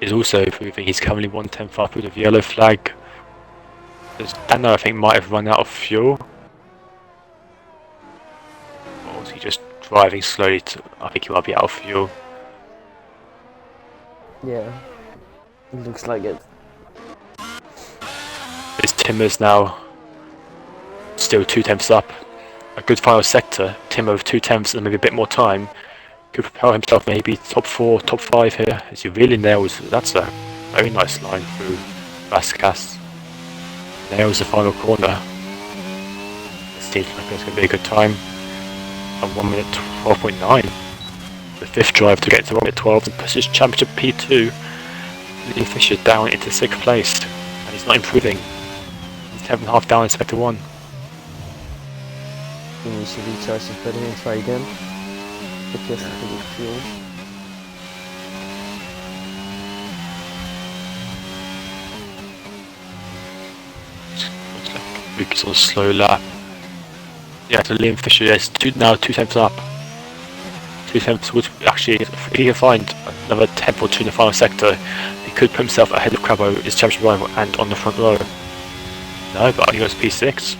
is also improving. He's currently 110.5 with a yellow flag. Dano, I think, might have run out of fuel. Or is he just driving slowly? I think he might be out of fuel. Yeah. It looks like it. It's Timmer's now still 2/10 up. A good final sector. Timmer with 2/10 and maybe a bit more time could propel himself maybe top 4, top 5 here. As he really nails, that's a very nice line through Vasquez. Nails the final corner. It seems like it's going to be a good time. And 1 minute 12.9. The 5th drive to get to 1 minute 12 and pushes championship P2. Lee Fisher down into 6th place. And he's not improving. He's 10.5 down in sector 1. Then we should recharge his battery and try again. But just a bit of fuel. Lucas on a slow lap. Yeah, so Liam Fisher is now 2/10 up. 2/10 would actually, if he can find another 10th or 2 in the final sector, he could put himself ahead of Crabbo, his championship rival, and on the front row. No, but he goes P6.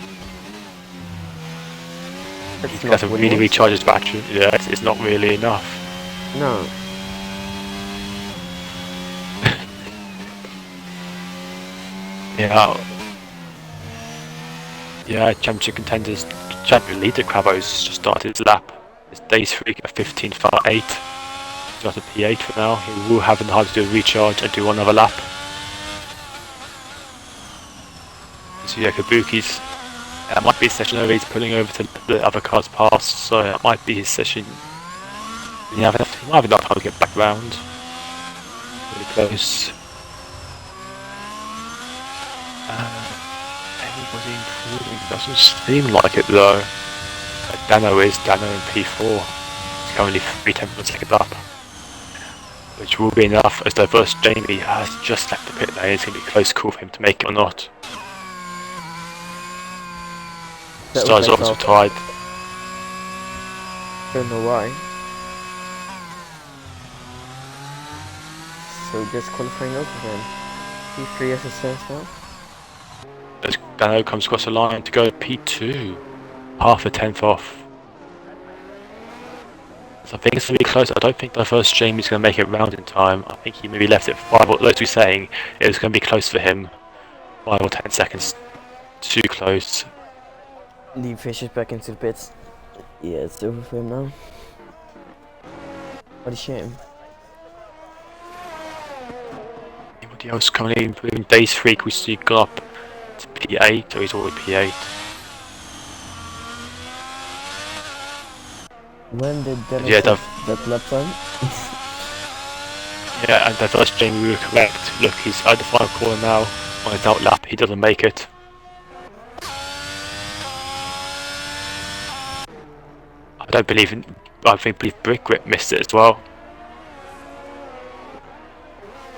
He has to really recharge his battery. Yeah, it's not really enough. No. Yeah, championship contenders, champion leader Crabbo's just started his lap. It's day 3 at 15.8. Started P8 for now. He will have time to do a recharge and do another lap. So yeah, Kabuki's. That might be his session over. He's pulling over to the other cars past, so that might be his session. He might have enough time to get back round. Really close. Anybody improving? Doesn't seem like it though. Dano in P4. He's currently 3/10 of a second up. Which will be enough as Diverse Jamie has just left the pit lane. It's going to be a close call for him to make it or not. Stars also tied. Don't know why. So just qualifying out again. P3 as a sense now. As Dano comes across the line to go P2. Half a 10th off. So I think it's going to be close. I don't think the first Jamie's going to make it round in time. I think he maybe left it 5 or, let's be saying, it was going to be close for him. 5 or 10 seconds too close. Lee Fisher's back into the pits. Yeah, it's over for him now. What a shame. Anybody else currently improving? Days Freak we see got up to P8, so he's already P8. When did Dennis Yeah, that lap time? Yeah, and the first Jamie we were correct. Look, he's at the final corner now on a doubt lap. He doesn't make it. I believe Brick Grip missed it as well.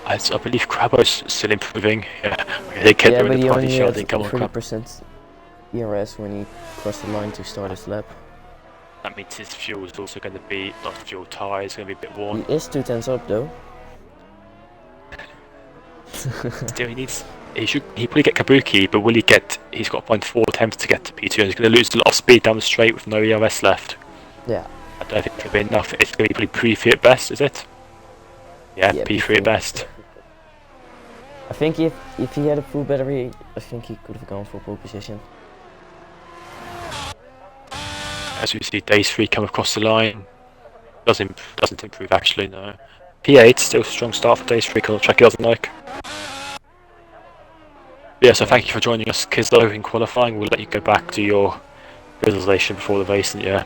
I believe Crabo's still improving. Yeah, they kept Yeah, doing but the he party only shot. had Then come on, Crab. 30% ERS when he crossed the line to start his lap. That means his fuel is also going to be not fuel tire. It's going to be a bit worn. He is 2 tenths up though. Still, he probably get Kabuki, but will he get? He's got to find 4 attempts to get to P2, and he's going to lose a lot of speed down the straight with no ERS left. Yeah. I don't think it'll be enough. It's going to be probably P3 at best, is it? Yeah, P3 at best. I think if he had a full battery, I think he could have gone for pole position. As we see, Days 3 come across the line. Doesn't improve actually, no. P8, still a strong start for Days 3, because track he doesn't like. Yeah, so thank you for joining us, Kizlo, in qualifying. We'll let you go back to your visualization before the race, and yeah,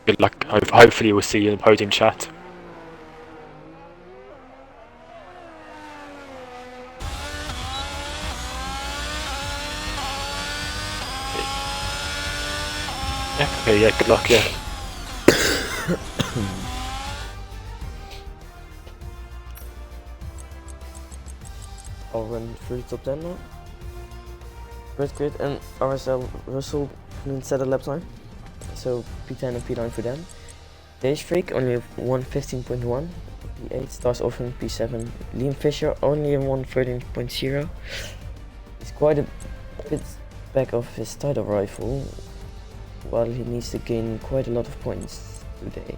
good luck. Hopefully we'll see you in the podium chat. Yeah, okay, yeah, good luck, yeah. I'll run through the top 10 now. Red Grid and RSL Russell didn't set a lap time, so P10 and P9 for them. Days Freak only have 1:15.1. P8 starts off in P7. Liam Fisher only in 1:13.0. He's quite a bit back of his title rival, while he needs to gain quite a lot of points today.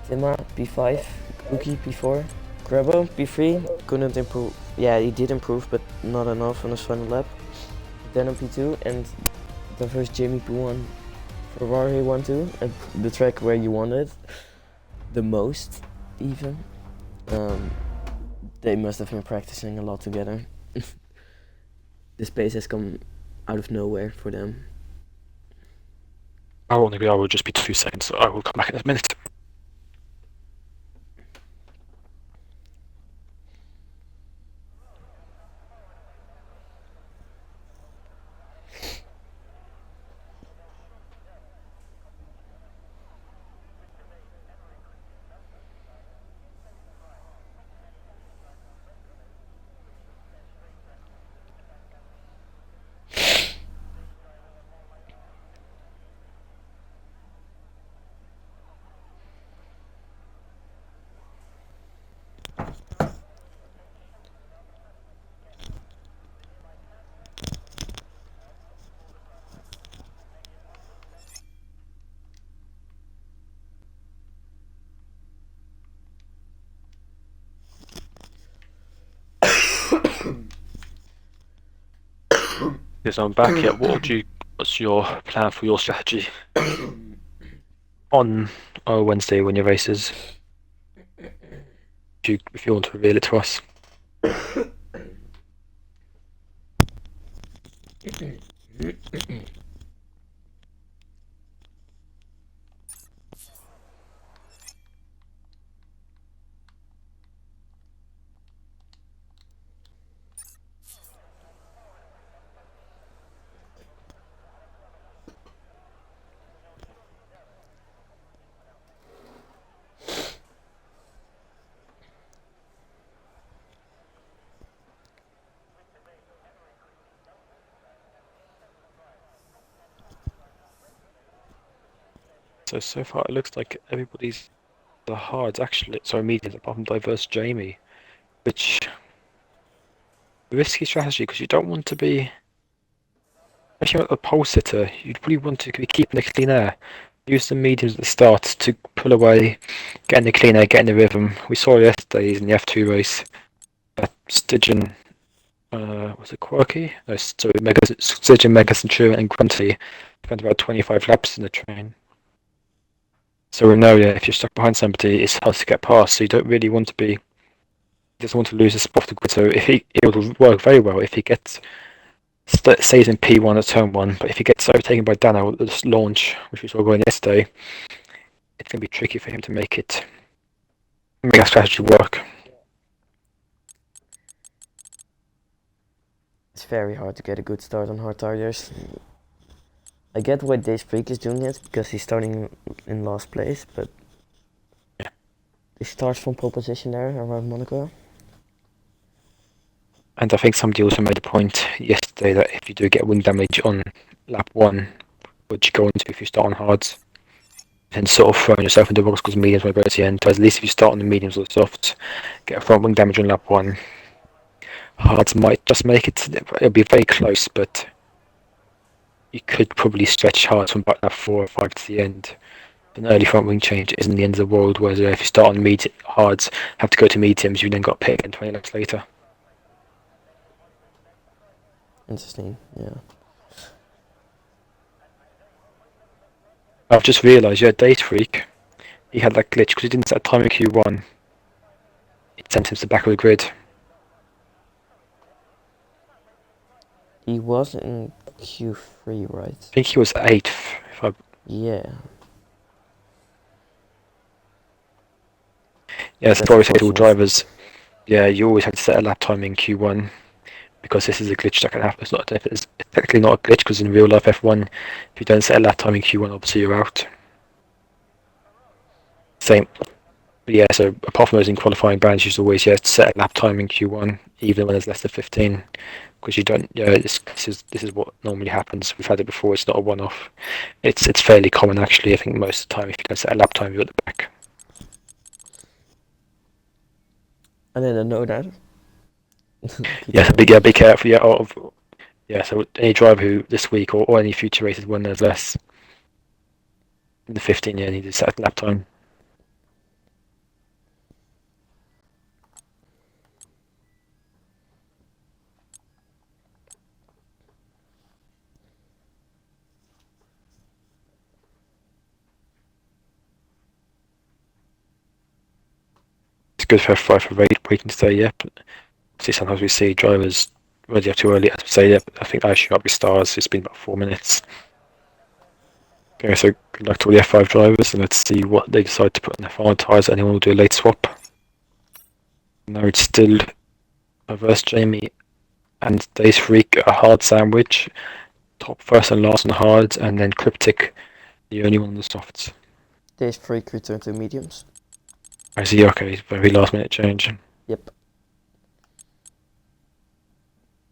Timma P5, Cookie P4, Grabo P3 couldn't improve. Yeah, he did improve, but not enough on his final lap. Then on P2 and the first Jamie P1. Ferrari 1-2 at the track where you wanted the most, even. They must have been practicing a lot together. This pace has come out of nowhere for them. I will just be 2 seconds, so I will come back in a minute. Yes, I'm back. Yeah, what's your plan for your strategy on Wednesday when your races? If you want to reveal it to us. So far it looks like everybody's the hards actually. Sorry, mediums apart from diverse Jamie, which risky strategy because you don't want to be. If you're a pole sitter, you'd probably want to be keeping the clean air. Use the mediums at the start to pull away, get in the clean air, get in the rhythm. We saw yesterday in the F2 race that Stygian, was it Quirky? No, sorry, Stygian, Mega Centurion, and Grunty spent about 25 laps in the train. So we know, yeah, if you're stuck behind somebody, it's hard to get past. So you don't really want to be. He doesn't want to lose his spot to grid. So it will work very well if he gets stays in P1 at turn 1. But if he gets overtaken by Dano at this launch, which we saw going yesterday, it's going to be tricky for him to make that strategy work. It's very hard to get a good start on hard tires. I get why Days Freak is doing it, because he's starting in last place, but Yeah. he starts from pole position there around Monaco. And I think somebody also made a point yesterday that if you do get wing damage on lap 1, which you go into if you start on hards, then sort of throwing yourself into the box because mediums might go at the end. But at least if you start on the mediums or the softs, get a front wing damage on lap 1, hards might just make it. It'll be very close, but you could probably stretch hards from about lap 4 or 5 to the end. An early front wing change isn't the end of the world, whereas if you start on hards, have to go to mediums, you then got picked in 20 laps later. Interesting, yeah. I've just realised, Days Freak, he had that glitch because he didn't set a time in Q1. It sent him to the back of the grid. He was in Q3, right? I think he was 8th. Yeah. Yeah, That's that's always say to all unfortunate. drivers. Yeah, you always have to set a lap time in Q1 because this is a glitch that can happen. It's technically not a glitch because in real life F1, if you don't set a lap time in Q1, obviously you're out. Same. But yeah, so apart from those in qualifying bans, you should always set a lap time in Q1, even when there's less than 15, because you don't. Yeah, this is what normally happens. We've had it before. It's not a one-off. It's fairly common actually. I think most of the time, if you don't set a lap time, you're at the back. I didn't know that. Yeah, be careful. Yeah, so any driver who this week or any future races when there's less than the 15, need to set a lap time. It's good for F5 for waiting to say but see sometimes we see drivers ready up too early to say I think I should not be stars. It's been about 4 minutes. Okay, so good luck to all the F5 drivers, and let's see what they decide to put on their final tyres. Anyone will do a late swap. Now it's still Reverse Jamie and Days Freak, a hard sandwich. Top first and last on the hards, and then Cryptic, the only one on the softs. Days Freak return to mediums. I see, okay, very last minute change. Yep.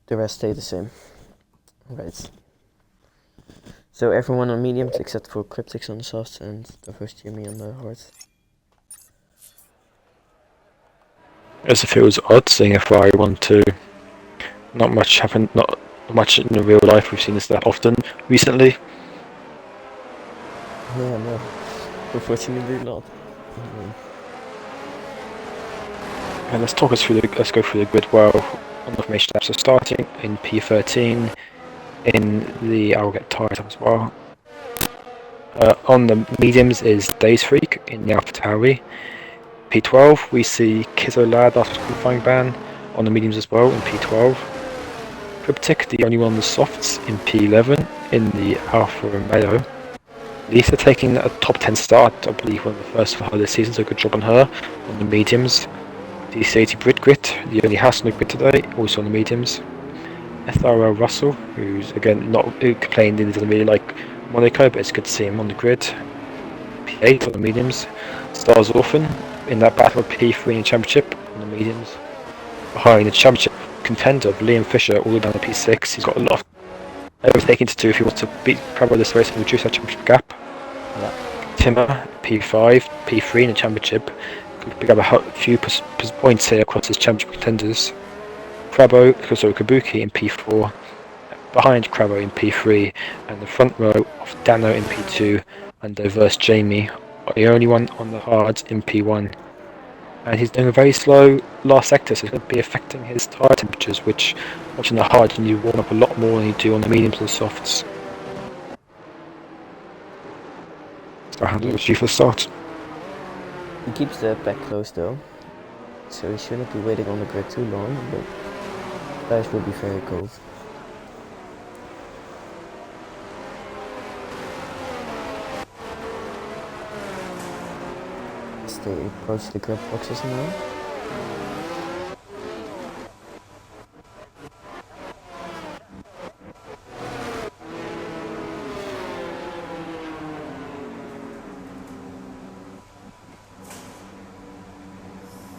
The rest stay the same. Right. So everyone on mediums except for Cryptics on the softs and the first Jimmy on the hards. As if it was odd, seeing if I want to. Not much happened, not much in the real life. We've seen this that often recently. Yeah, no. Unfortunately not. And let's go through the grid well on the information tab. So starting in P13, I'll get tired as well. On the mediums is Days Freak in the AlphaTauri. P12 we see Kizzo Lad after qualifying ban on the mediums as well in P12. Cryptic, the only one on the softs in P11 in the Alfa Romeo. Lisa taking a top 10 start, I believe one of the first for her this season, so good job on her on the mediums. DC80 Grit, the only house on the grid today, also on the mediums. SRL Russell, who's again who complained he doesn't really like Monaco, but it's good to see him on the grid. P8 on the mediums. Stars Orphan in that battle of P3 in Championship on the mediums. Behind the Championship contender of Liam Fisher all the way down to P6. He's got a lot of overtaking to do if he wants to beat Prabhu this race and reduce that championship gap. Yeah. Timmer, P5, P3 in the championship. Could pick up a few points here across his championship contenders. Kabuki in P4, behind Crabo in P3, and the front row of Dano in P2 and Diverse Jamie are the only one on the hards in P1. And he's doing a very slow last sector, so it's going to be affecting his tyre temperatures, which, watching the hards, you need to warm up a lot more than you do on the mediums and softs. So how does she for start? He keeps the pack close though, so he shouldn't be waiting on the grid too long, but tires will be very cold. As they approach the grid boxes now.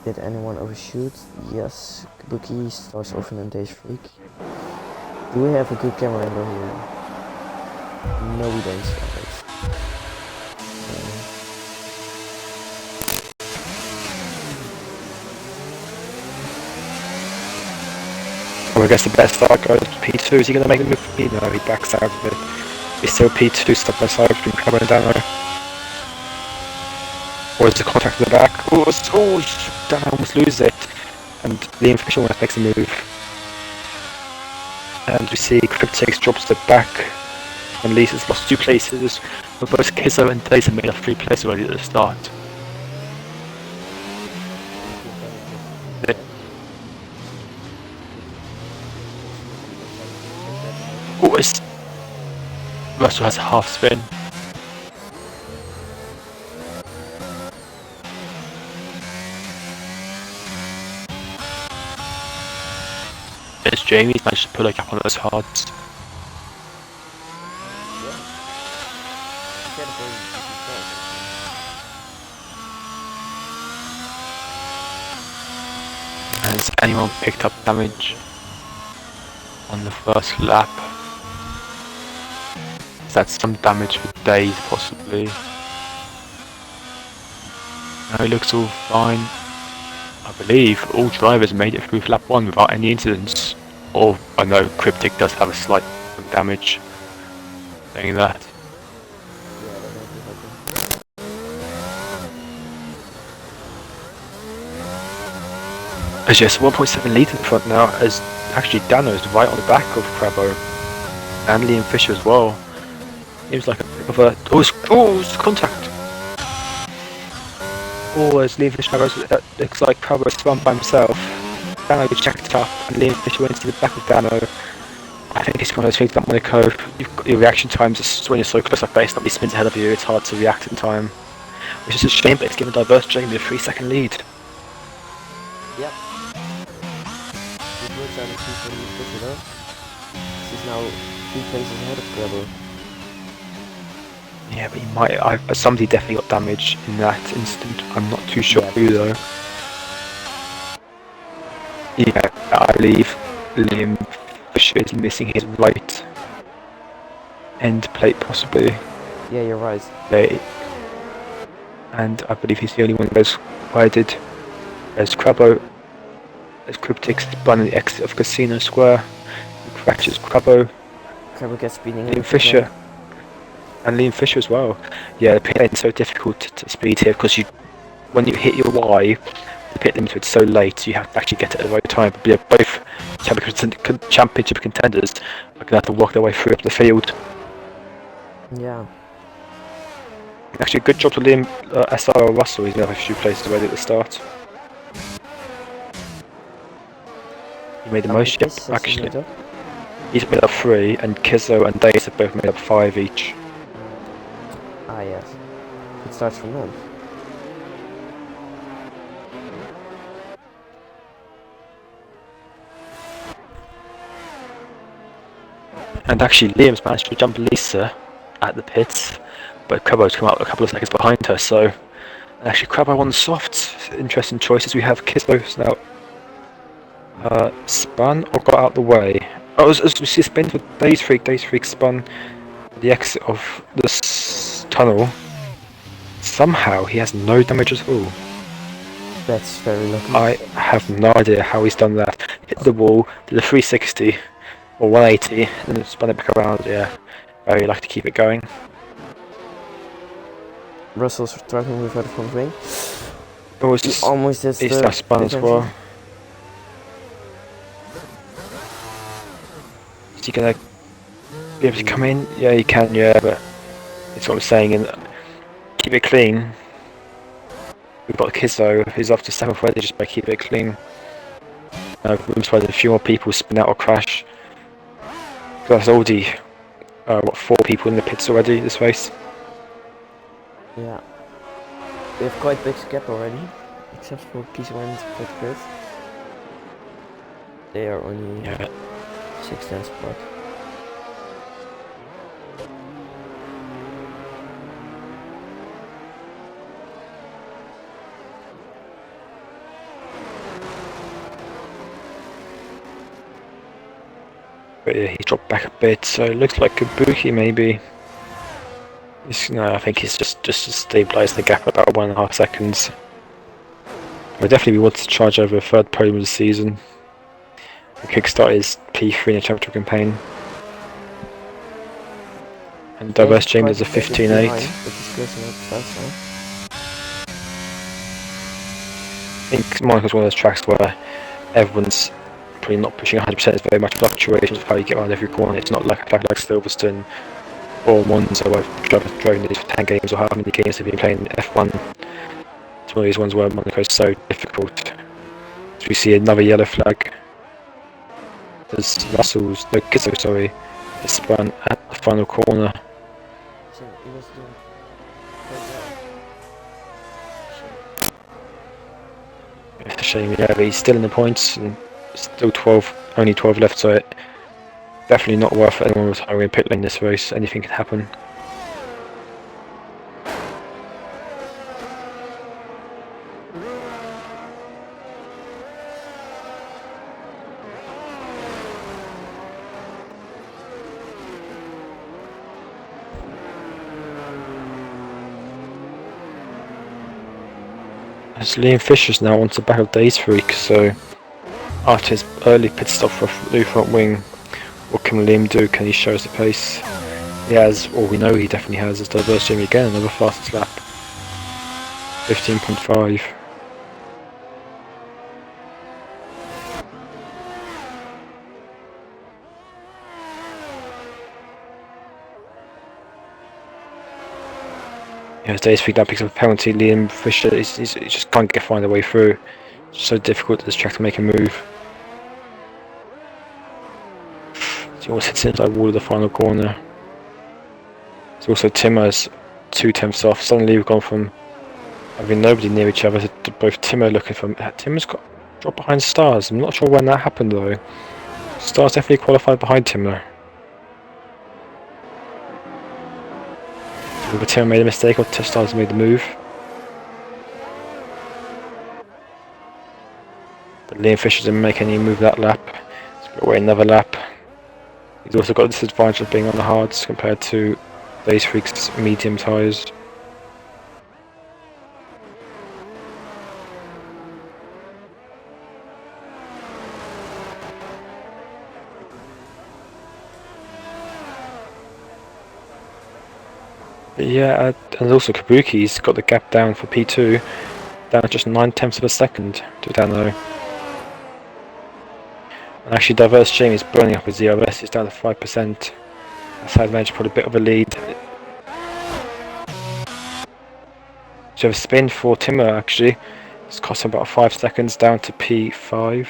Did anyone overshoot? Yes. Kabuki starts often in Days Freak. Do we have a good camera angle here? No, we don't. Well, I guess the best start goes P2. Is he going to make the move for P? No, he backs out of it. He's still P2 side by side between Crabbo and Dano. Or is the contact in the back? Oh, Dano almost loses it. And Liam Fisher almost makes a move. And we see Cryptix drops the back. And Lisa's lost 2 places. But both Kizzo and Daze have made up 3 places already at the start. Russell has a half spin. It's Jamie's managed to pull a gap on those hards. Has anyone picked up damage on the first lap? Is that some damage for Days possibly? No, it looks all fine. I believe all drivers made it through lap 1 without any incidents. Or I know Cryptic does have a slight damage. Saying that. As yes, 1.7 litre in front now, as actually Dano's right on the back of Crabbo. And Liam Fisher as well. Seems like a bit of a... it's contact! Oh, as Liam Fisher goes, it looks like Crabbo spun by himself. Dano checked up, and Liam Fisher went to the back of Dano. I think it's one of those things about Monaco. Your reaction times, when you're so close up base, somebody spins ahead of you, it's hard to react in time. Which is a shame, but it's given Diverse Jamie a 3-second lead. Yep. He's now 2 places ahead of Crabbo. Yeah, but he might. Somebody definitely got damage in that instant. I'm not too sure who though. Yeah, I believe Liam Fisher is missing his right end plate possibly. Yeah, you're right. And I believe he's the only one that goes wired. As Crabbo, as Cryptic spun the exit of Casino Square, he crashes Crabbo. Crabbo gets speeding Liam Fisher. And Liam Fisher as well. Yeah, the pit lane's so difficult to speed here because when you hit your Y, the pit limiter is so late, you have to actually get it at the right time. But yeah, both championship contenders are going to have to work their way through up the field. Yeah. Actually, good job to Liam SR Russell. He's going to have a few places already at the start. He made the most. Yep, actually. He's made up 3, and Kizzo and Dace have both made up 5 each. Ah, yes. It starts from them. And actually, Liam's managed to jump Lisa at the pits, but Crabbo's come out a couple of seconds behind her, so... Actually, Crabbo on the softs. Interesting choices. We have Kizzo's now spun or got out the way. Oh, as we see a spin for Days Freak spun the exit of this tunnel. Somehow he has no damage at all. That's very lucky. I have no idea how he's done that. Hit the wall, did a 360 or 180, and then spun it back around. Yeah, very lucky to keep it going. Russell's struggling with the front wing. Oh, it's almost he's now spun as well. Is he gonna be able to come in? Yeah, he can. Yeah, but it's what I'm saying. And keep it clean. We've got Kizzo, who's off to 7th already just by keep it clean. Room's where a few more people spin out or crash. There's already, 4 people in the pits already this race? Yeah. We have quite big gap already, except for Kizzo and Crypt. They are only 6 tenths apart. But yeah, he dropped back a bit, so it looks like Kabuki maybe. No, I think he's just to stabilise the gap at about 1.5 seconds. But definitely we want to charge over a third podium of the season. The kickstart is P3 in the championship campaign. And Diverse James is a 15.8. But he's closing out fast now. I think Monaco's one of those tracks where everyone's probably not pushing 100%. It's very much fluctuations of how you get around every corner. It's not like a track like Silverstone or Monza where I've driven these for 10 games or how many games have been playing F1. It's one of these ones where Monaco is so difficult. So we see another yellow flag. There's Kitso, sorry, is spun at the final corner. So he was doing quite well. It's a shame, yeah, but he's still in the points and still only 12 left, so it definitely not worth anyone retiring in pit lane this race. Anything can happen. As Liam Fisher's now onto the back of Days Freak, so after his early pit stop for the front wing, what can Liam do? Can he show us the pace? He has, or we know he definitely has, is Diverse Jamie again, another fastest lap. 15.5. As Days Freak now picks up a penalty, Liam Fisher he just can't find a way through. It's so difficult at this track to make a move. He almost hits into the wall of the final corner. It's also Timmer's 2/10 off. Suddenly we've gone from having nobody near each other to both Timmer looking for... Timmer's got dropped behind Stars. I'm not sure when that happened though. Stars definitely qualified behind Timmer. Either Timmer made a mistake or Stars made the move. But Liam Fisher didn't make any move that lap. He's got to wait another lap. He's also got the disadvantage of being on the hards compared to Days Freak's medium tyres. But yeah, and also Kabuki's got the gap down for P2, down to just 9/10 of a second to Dano. And actually Diverse Jamie is burning up his DRS, he's down to 5%. That's how managed to put a bit of a lead. So a spin for Timmer actually, it's cost him about 5 seconds down to P5.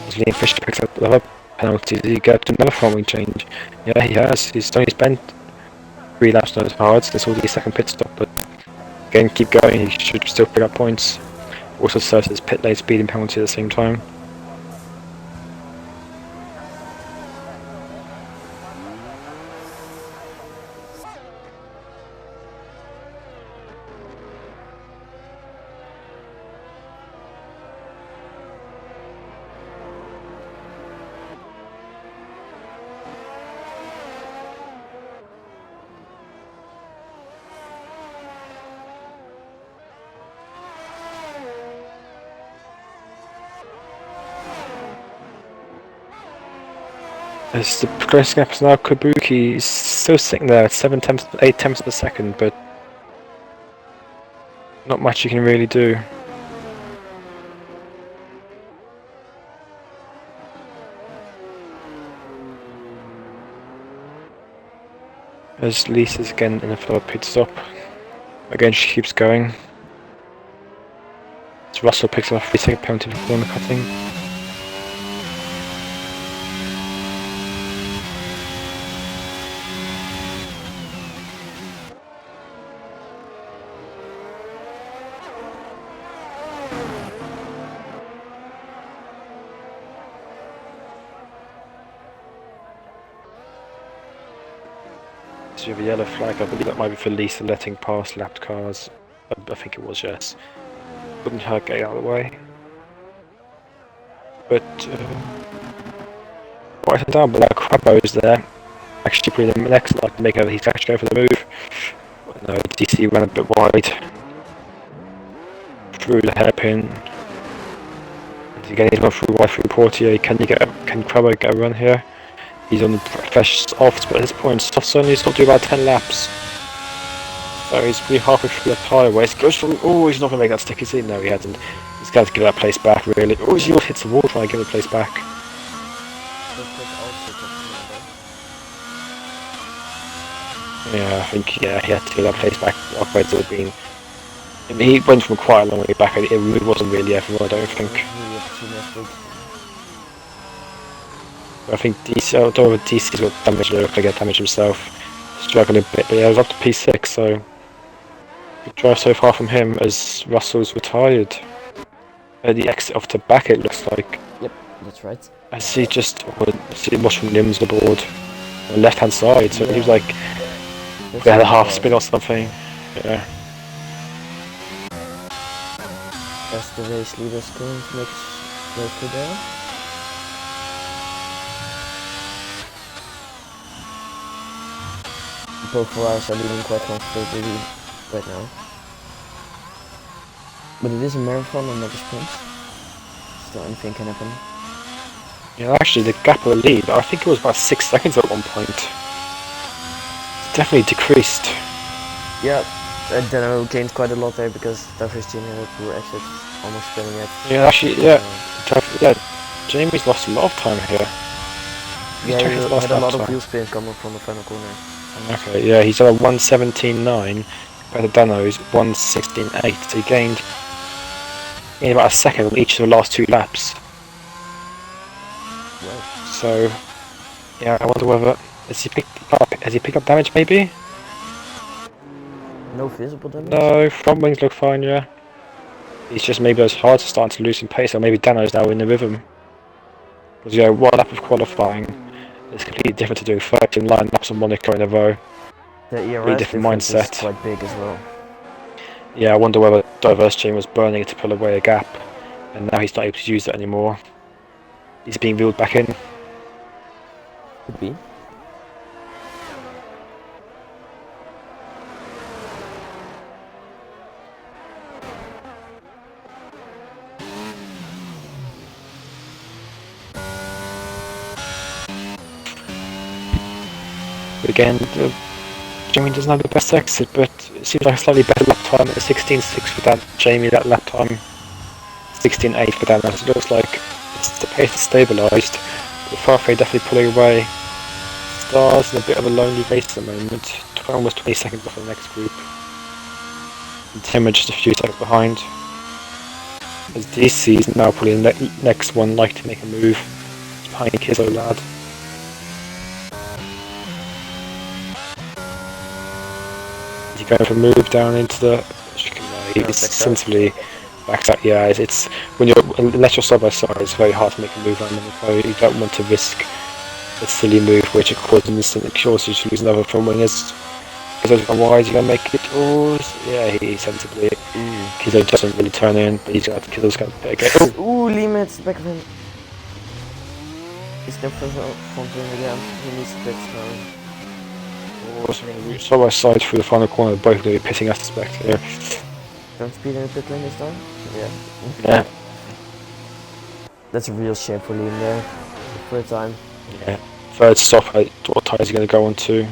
As Liam Fisher picks up another penalty, did he get another front wing change? Yeah, he has. He's only spent 3 laps on his hards. This will be his second pit stop, but again, keep going. He should still pick up points. Also serves as pit lane speeding penalty at the same time. As the progress gap is now Kabuki is still sitting there at 8/10 of a second, but not much you can really do. As Lisa's again in a floor pit stop. Again she keeps going. As Russell picks up a 3-second penalty for corner cutting. So you have a yellow flag, I believe that might be for Lisa letting past lapped cars. I think it was, yes. Wouldn't hurt getting out of the way. But right and down, but that Crabbo is there. Actually putting him next, like to make a, he's actually going for the move. No, DC ran a bit wide. Through the hairpin. And again, he's gone through wide through Portier. Can Crabbo get a run here? He's on the fresh softs, but at this point, softs only still do about 10 laps. So he's really halfway through the tyre waste. Goes for, oh, he's not going to make that stick, is he? No, he hasn't. He's got to give that place back, really. Oh, he almost hits the wall trying to give the place back. Yeah, I think, yeah, he had to give that place back. Otherwise, it would have been. I mean, he went from quite a long way back, and it wasn't really everyone, I don't think. I think DC, although DC's got damage, looks like he got damage himself. Struggling a bit, but yeah, it was up to P6, so good drive so far from him as Russell's retired. The exit off the back, it looks like. Yep, that's right. I see just Mushroom Limbs aboard on the left hand side, so he was like, they had a half spin or something. Yeah. As the race leader's going to make way through there. Both Ferraris are leading quite comfortably right now. But it is a marathon and not a sprint. Still anything can happen. Yeah, actually the gap of the lead, I think it was about 6 seconds at one point. It's definitely decreased. Yeah, then I gained quite a lot there because Davis Jr. had a poor exit, almost spinning it. Yeah, actually, yeah, Jamie's lost a lot of time here. Yeah, he had a lot of wheel spin coming from the final corner. Okay, yeah, he's at a 1:17.9 compared to Dano's 1:16.8, so he gained about a second on each of the last 2 laps. Well. So, yeah, I wonder whether has he picked up damage maybe? No visible damage? No, front wings look fine, yeah. He's just maybe those hards are starting to lose some pace, or maybe Dano's now in the rhythm. Because yeah, 1 lap of qualifying is completely different to doing 13 line laps on Monaco in a row. The ERS really different mindset. Is quite big as well. Yeah, I wonder whether Diverse Chain was burning it to pull away a gap, and now he's not able to use it anymore. He's being reeled back in. Could be. But again, Jamie doesn't have the best exit, but it seems like a slightly better lap time. 16.6 for that Jamie, that lap time. 16.8 for that. It looks like the pace is stabilised, but Farfay definitely pulling away. Stars in a bit of a lonely race at the moment. Almost 20 seconds off the next group. And Timmer just a few seconds behind. As DC is now probably the next one like to make a move. It's behind Kizzo lad. Is he going for a move down into the he's sensibly backs out. Yeah, it's when you're unless you're side by side, it's very hard to make a move on Monaco. You don't want to risk a silly move which could cause an instant cure, so you should lose another front wingers. Kizzo's gone wide, he's gonna make it. Oh, yeah, he sensibly. Kizzo doesn't really turn in, but Kizzo's got to get. Ooh, limits back of him. He's there for front wing again. He needs to pitch now. Side by side through the final corner, both going to be pitting us back here. Don't speed in the pit lane this time? Yeah. Yeah. That's a real shame for Liam there. The 3rd time. Yeah. 3rd stop, what tyre is he going to go on to?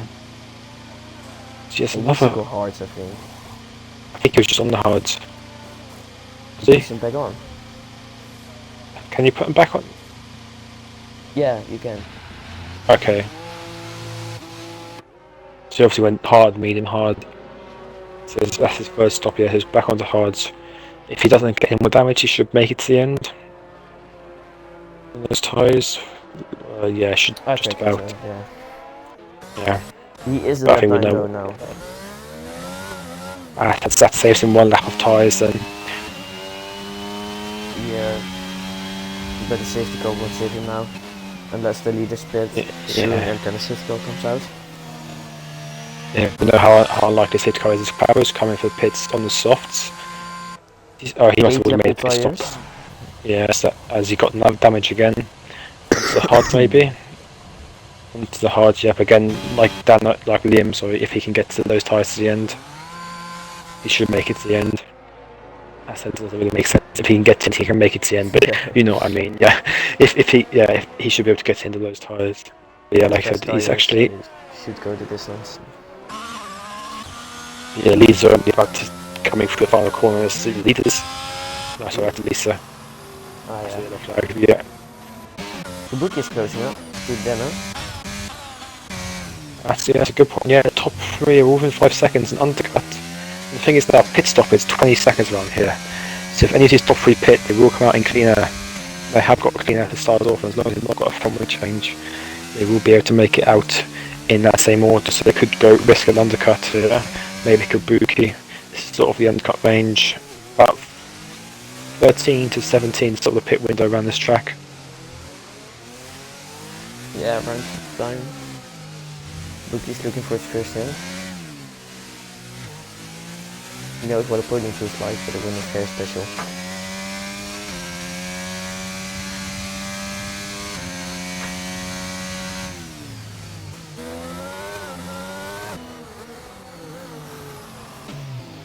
Yes, another. Go hards, I think. I think he was just on the hards. Is he? Put him back on. Can you put him back on? Yeah, you can. Okay. So he obviously went hard, medium, hard. So that's his 1st stop here, he's back onto hards. If he doesn't get any more damage, he should make it to the end. And those tyres, yeah, should just about. So, yeah. Yeah. He is a lap 9 though now. That saves him 1 lap of tyres then. Yeah. Better safety car won't save him now. Unless the leader split Yeah. and then the safety car comes out. Yeah, we know how unlikely safety car is. Crabbo's coming for pits on the softs. He must have 8 already lap made a pit stop. tires. Yes, as he got damage again. Onto the hards maybe. Onto the hards, yep, again, like Liam, sorry, if he can get to those tyres to the end, he should make it to the end. That sentence doesn't really make sense. If he can get in, he can make it to the end, but you know what I mean, yeah. If he should be able to get into those tyres. But yeah, like I said, he's actually... should go the distance. Yeah, leaders are only about to coming through the final corner as the leaders. No, sorry, that's Lisa. Ah, That's yeah. the yellow flag, yeah. The book is closing up. Good then, huh? That's a good point. Yeah, the top 3 are all within 5 seconds and undercut. And the thing is that pit stop is 20 seconds around here. So if any of these top 3 pit, they will come out in clean air. They have got clean air to start off, and as long as they've not got a front wheel change, they will be able to make it out in that same order. So they could go risk an undercut here, maybe Kabuki. This is sort of the undercut range. About 13 to 17 is sort of the pit window around this track. Yeah, around time. Bookie's looking for his first win. He knows what a podium feels like, but a win is very special.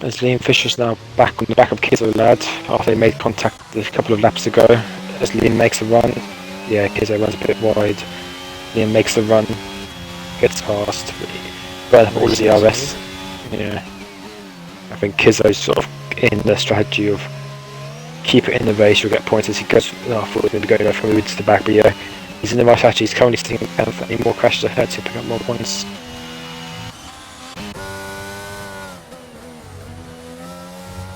As Liam Fisher's now back on the back of Kizzo Lad after they made contact a couple of laps ago. As Liam makes a run, yeah, Kizzo runs a bit wide. Liam makes a run, gets past, right up all the RS. Yeah, I think Kizzo's sort of in the strategy of keep it in the race. You'll get points as he goes forward, maybe going from the to the back. But yeah, he's in the right strategy. He's currently sitting any more crashes ahead to pick up more points.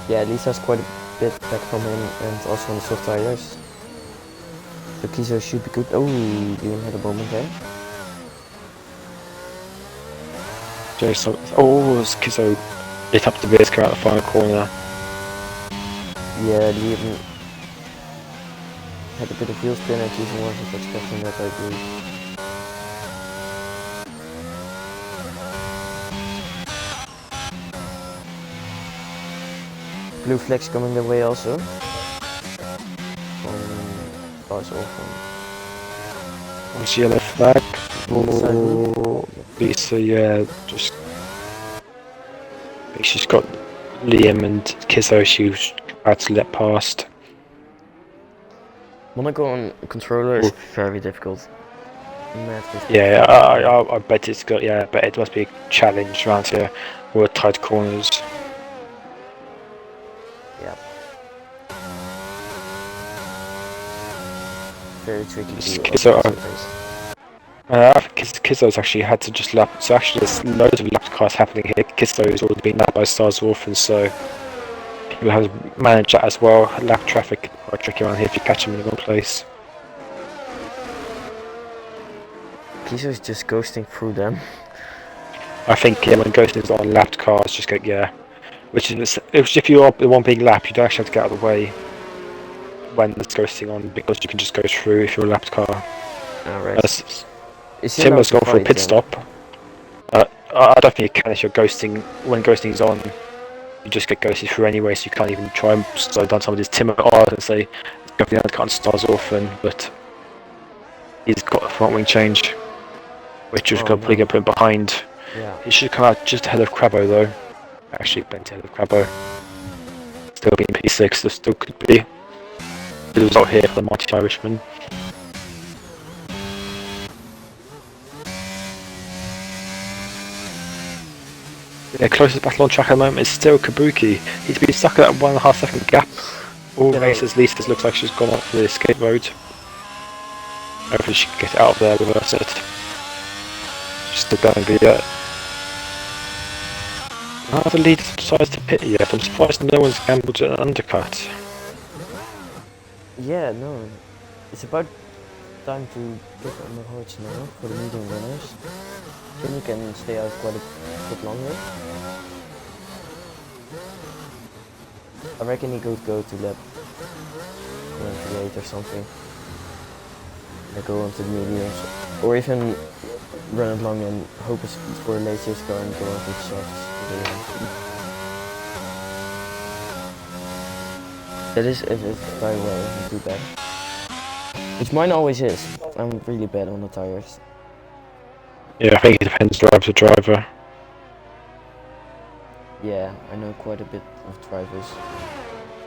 Yeah, Lisa's quite a bit back from him and also on the soft tires. So Kizo should be good. Oh, Liam had a moment there. Kizo lit up the rears, come out the final corner. Yeah, Liam had a bit of wheel spin and Kizo wasn't expecting that, I agree. Blue flags coming their way also. One's yellow flag. Lisa, yeah, just... I think she's got Liam and Kizzo she was about to let past. Monaco on controller is very difficult. Yeah, I bet it's got, yeah, but it must be a challenge around here with tight corners. Yeah. Very tricky Kizzo's actually had to just lap, so actually there's loads of lap cars happening here. Kizzo's already been lapped by Stars Orphan, so you have to manage that as well. Lap traffic quite tricky around here if you catch them in the wrong place. Kizzo's just ghosting through them. I think when ghosting on lapped cars, just go, yeah. Which is, if you are the one being lapped, you don't actually have to get out of the way when there's ghosting on, because you can just go through if you're a lapped car. Alright. Timmer's gone for a pit stop. I don't think you can if you're ghosting. When ghosting is on, you just get ghosted through anyway, so you can't even try and slow down somebody's Timmer and say go for the undercut and Stars Orphan, but he's got a front wing change, which is probably going to put him behind. Yeah. He should come out just ahead of Crabbo though. Actually, plenty ahead of Crabbo. Still being P6, there still could be a good result here for the Mighty Irishman. Yeah, closest battle on track at the moment is still Kabuki. He's been stuck at that 1.5 second gap. All races, Lisa's looks like she's gone up the escape road. Hopefully she can get it out of there, reverse it. She's still going to be Now the leader decides to pit yet. I'm surprised no one's gambled at an undercut. Yeah, no. It's about time to put on the horse now for the medium winners. Then you can stay out quite a bit longer. I reckon he could go to lap 28 or something. And go on to the mediums. Or even run it long and hope for a late score and go off with softs. That is if it's very well, isn't too bad. Which mine always is. I'm really bad on the tires. Yeah, I think it depends driver to driver. Yeah, I know quite a bit of drivers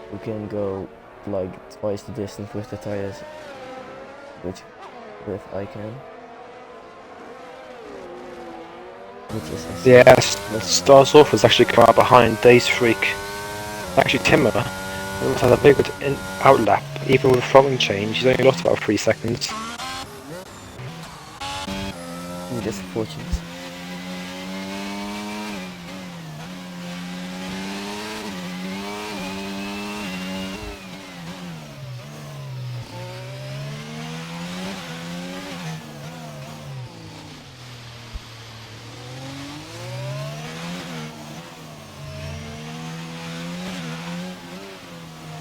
who can go like twice the distance with the tires, which with I can. Which is insane. Yeah, starts off was actually come out behind Days Freak. Actually, Timmer had a very good outlap, even with a throttle change. He's only lost about 3 seconds. I'm just fortunate.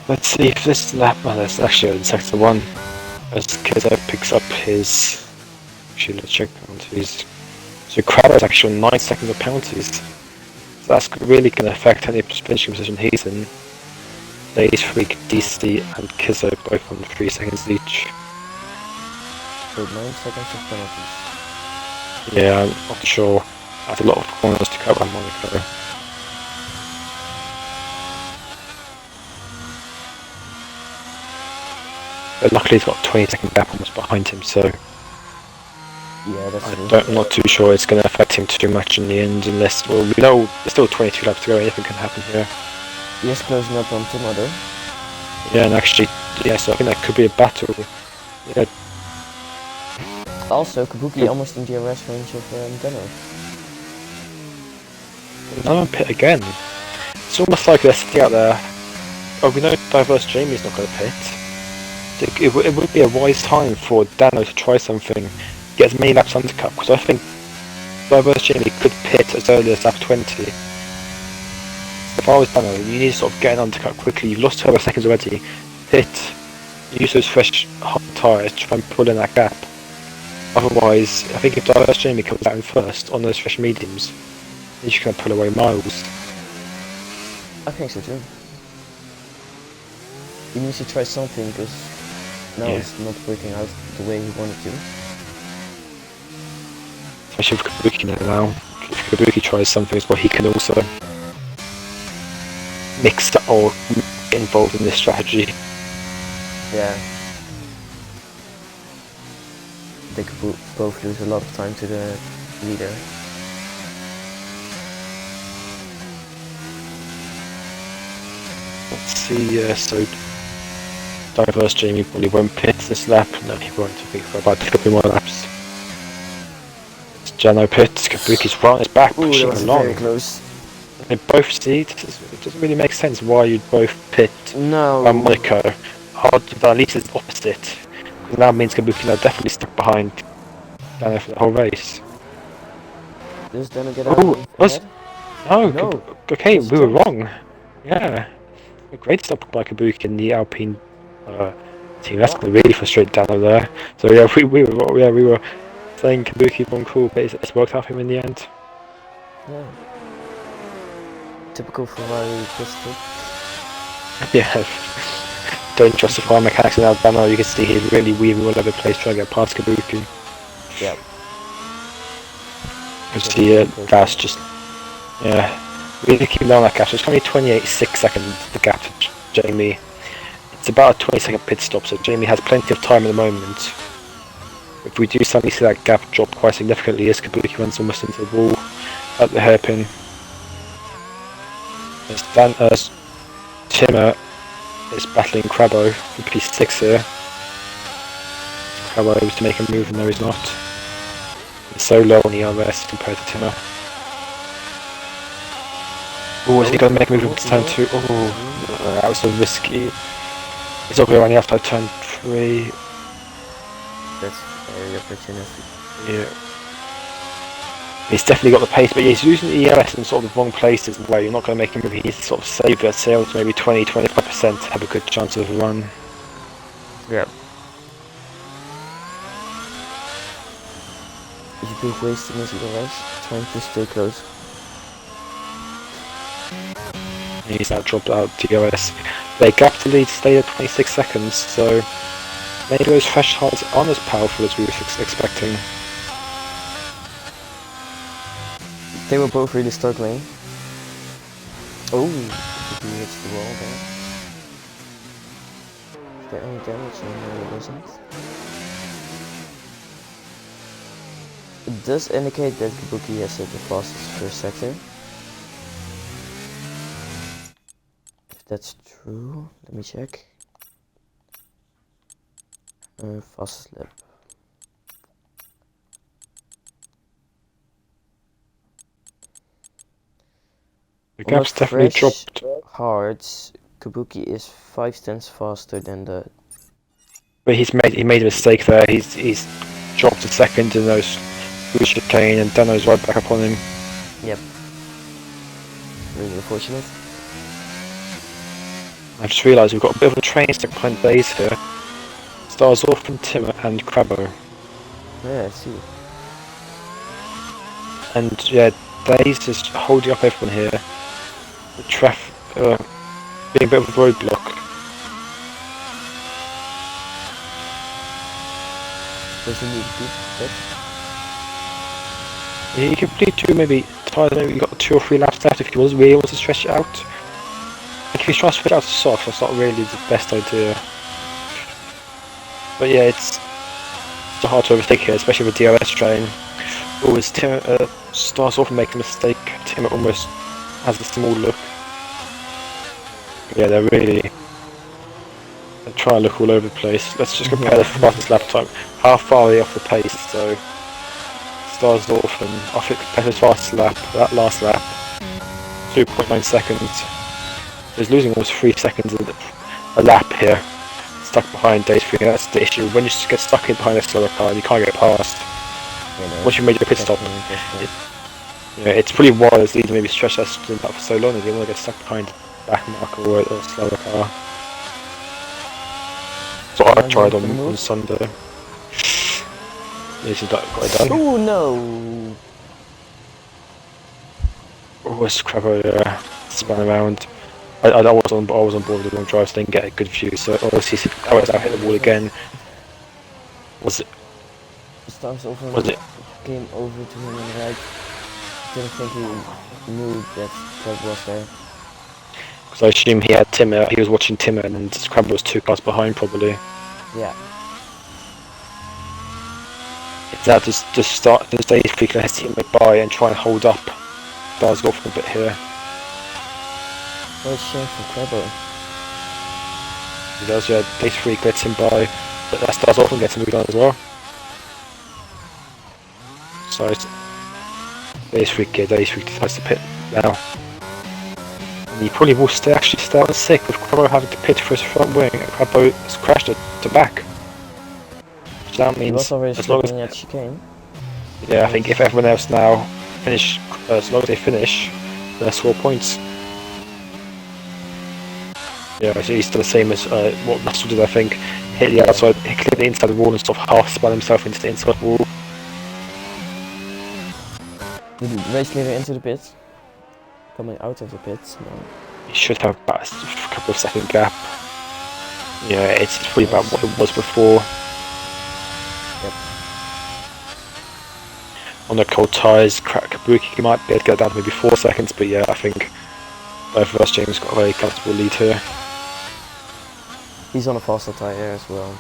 Let's see if this lap, well, that's actually in sector 1, as Kizzo picks up his, actually let's check penalties. So Crowder's actually on 9 seconds of penalties. So that's really going to affect any finishing position he's in. Days Freak, DC and Kizzo both on 3 seconds each. So 9 seconds of penalties. Yeah, I'm not sure. That's a lot of corners to cover on Monaco. But luckily he's got a 20-second gap almost behind him, so Yeah, that's true. I'm not too sure it's going to affect him too much in the end, unless, well, we know there's still 22 laps to go, anything can happen here. He is closing up on Timmer though. Yeah, and actually, yeah, so I think that could be a battle. Yeah, Also, Kabuki almost in DRS range of Demo. another pit again. It's almost like they're sitting out there. Oh, we know Diverse Jamie's not going to pit. It would be a wise time for Dano to try something, get as many laps undercut, because I think Diverse Jamie could pit as early as lap 20. If I was Dano, you need to sort of get an undercut quickly. You've lost 12 seconds already. Pit, use those fresh hot tyres, try and pull in that gap. Otherwise, I think if Diverse Jamie comes out in first on those fresh mediums, he's just going to pull away miles. I think so too. He needs to try something because now it's not working out the way he wanted to. Especially with Kabuki now. If Kabuki tries something as well, he can also mix or get involved in this strategy. Yeah. They could both lose a lot of time to the leader. Let's see, so Diverse Jamie probably won't pit this lap. No, he won't. I think for about 3 more laps. It's Jano pits. Kabuki's right on his back, Ooh, pushing that was along. very close. They both see. It doesn't really make sense why you'd both pit No. Monaco. But at least it's opposite. That means Kabuki's now definitely stuck behind Jano for the whole race. Does Dano get out? Oh, was no. No. Okay, It's we were jumped. wrong. Yeah, a great stop by Kabuki in the Alpine team. That's going to really frustrate Dano there. So yeah, we were saying Kabuki won cool, but it's worked out for him in the end. Yeah. Typical Ferrari pistol. Yeah. Don't trust the fire mechanics in Dano. You can see he's really weaving all over the place trying to get past Kabuki. Yeah. You see that's just really keeping down that gap. So it's only 28.6 seconds the gap to Jamie. It's about a 20-second pit stop, so Jamie has plenty of time at the moment. If we do suddenly see that gap drop quite significantly as Kabuki runs almost into the wall at the hairpin. As Timmer is battling Crabbo for P6 here. Crabbo is to make a move, and no he's not. He's so low on the RS compared to Timmer. Oh, is he going to make a move in turn 2? Oh, that was so risky. He's over on the outside turn 3. That's very opportunistic. Yeah. He's definitely got the pace, but he's using the ELS in sort of the wrong places where you're not going to make a move. He needs to sort of save that sales maybe 20-25% to have a good chance of a run. Yeah. Is a big waste to miss either race, trying to stay close. He's now dropped out DRS. Their gap to lead stayed at 26 seconds, so maybe those thresholds aren't as powerful as we were expecting. They were both really struggling. Oh, he hits the wall there. Is there any damage? No, there isn't. It does indicate that Kabuki has hit the fastest first sector. If that's true, let me check. Fastest lap. The gap's definitely dropped. Hards, Kabuki is 5/10 faster than the. But he made a mistake there. He's dropped a second in those chicane, and Dano's right back up on him. Yep. Really unfortunate. I just realised we've got a bit of a train stack behind Days here. Stars off from Timmer and Crabbo. Yeah, I see. And yeah, Days is holding up everyone here. The traffic being a bit of a roadblock. Does he need to keep it? Yeah, you could probably do maybe tires. Maybe you got 2 or 3 laps left if you really want to stretch it out. Like if you try to stretch it out to soft, that's not really the best idea. But yeah, it's hard to overtake here, especially with DRS train. Always Tim starts off and make a mistake. Tim almost has a small look. Yeah, they're trying to look all over the place. Let's just compare the fastest lap time. How far are they off the pace? So Stars off and I think compared to his fastest lap, that last lap, 2.9 seconds. So he's losing almost 3 seconds a lap here. Stuck behind Days 3, that's the issue. When you get stuck in behind a slower car, you can't get past. Once you made your pit stop, it's pretty wise to maybe stretch that sprint out for so long. You don't want to get stuck behind a back marker or a slower car. So I tried on Sunday. This is not quite done. Oh no! Oh, it's Crabbo spun around. I was on board with the long drive, so didn't get a good view. So obviously, I was out hit the wall again. Was it? Came over to him on the right. Didn't think he knew that Crab was there. Because I assume he had Timmer. He was watching Timmer, and Crabbo was 2 cars behind, probably. Yeah. It's now to start the stage 3 can let his teammate by and try and hold up. Stars off a bit here. What a shame for Crabbo. He does, yeah. Stage 3 gets him by, but that Stars off and gets him moved on as well. So it's Days 3 decides to pit now. And he probably will actually stay on 6 with Crabbo having to pit for his front wing, and Crabbo has crashed it to back. So that means as long as at chicane. Yeah, I think if everyone else now finish, as long as they finish, they'll score points. Yeah, so he's still the same as what Russell did, I think. Hit the outside, he cleared the inside wall and sort of half spun himself into the inside wall. The race leader into the pits. Coming out of the pits. No. He should have about a couple of second gap. Yeah, it's probably about what it was before. Yep. On the cold tyres, Kabuki might be able to get down to maybe 4 seconds, but yeah, I think both of us, James, got a very comfortable lead here. He's on a faster tyre as well.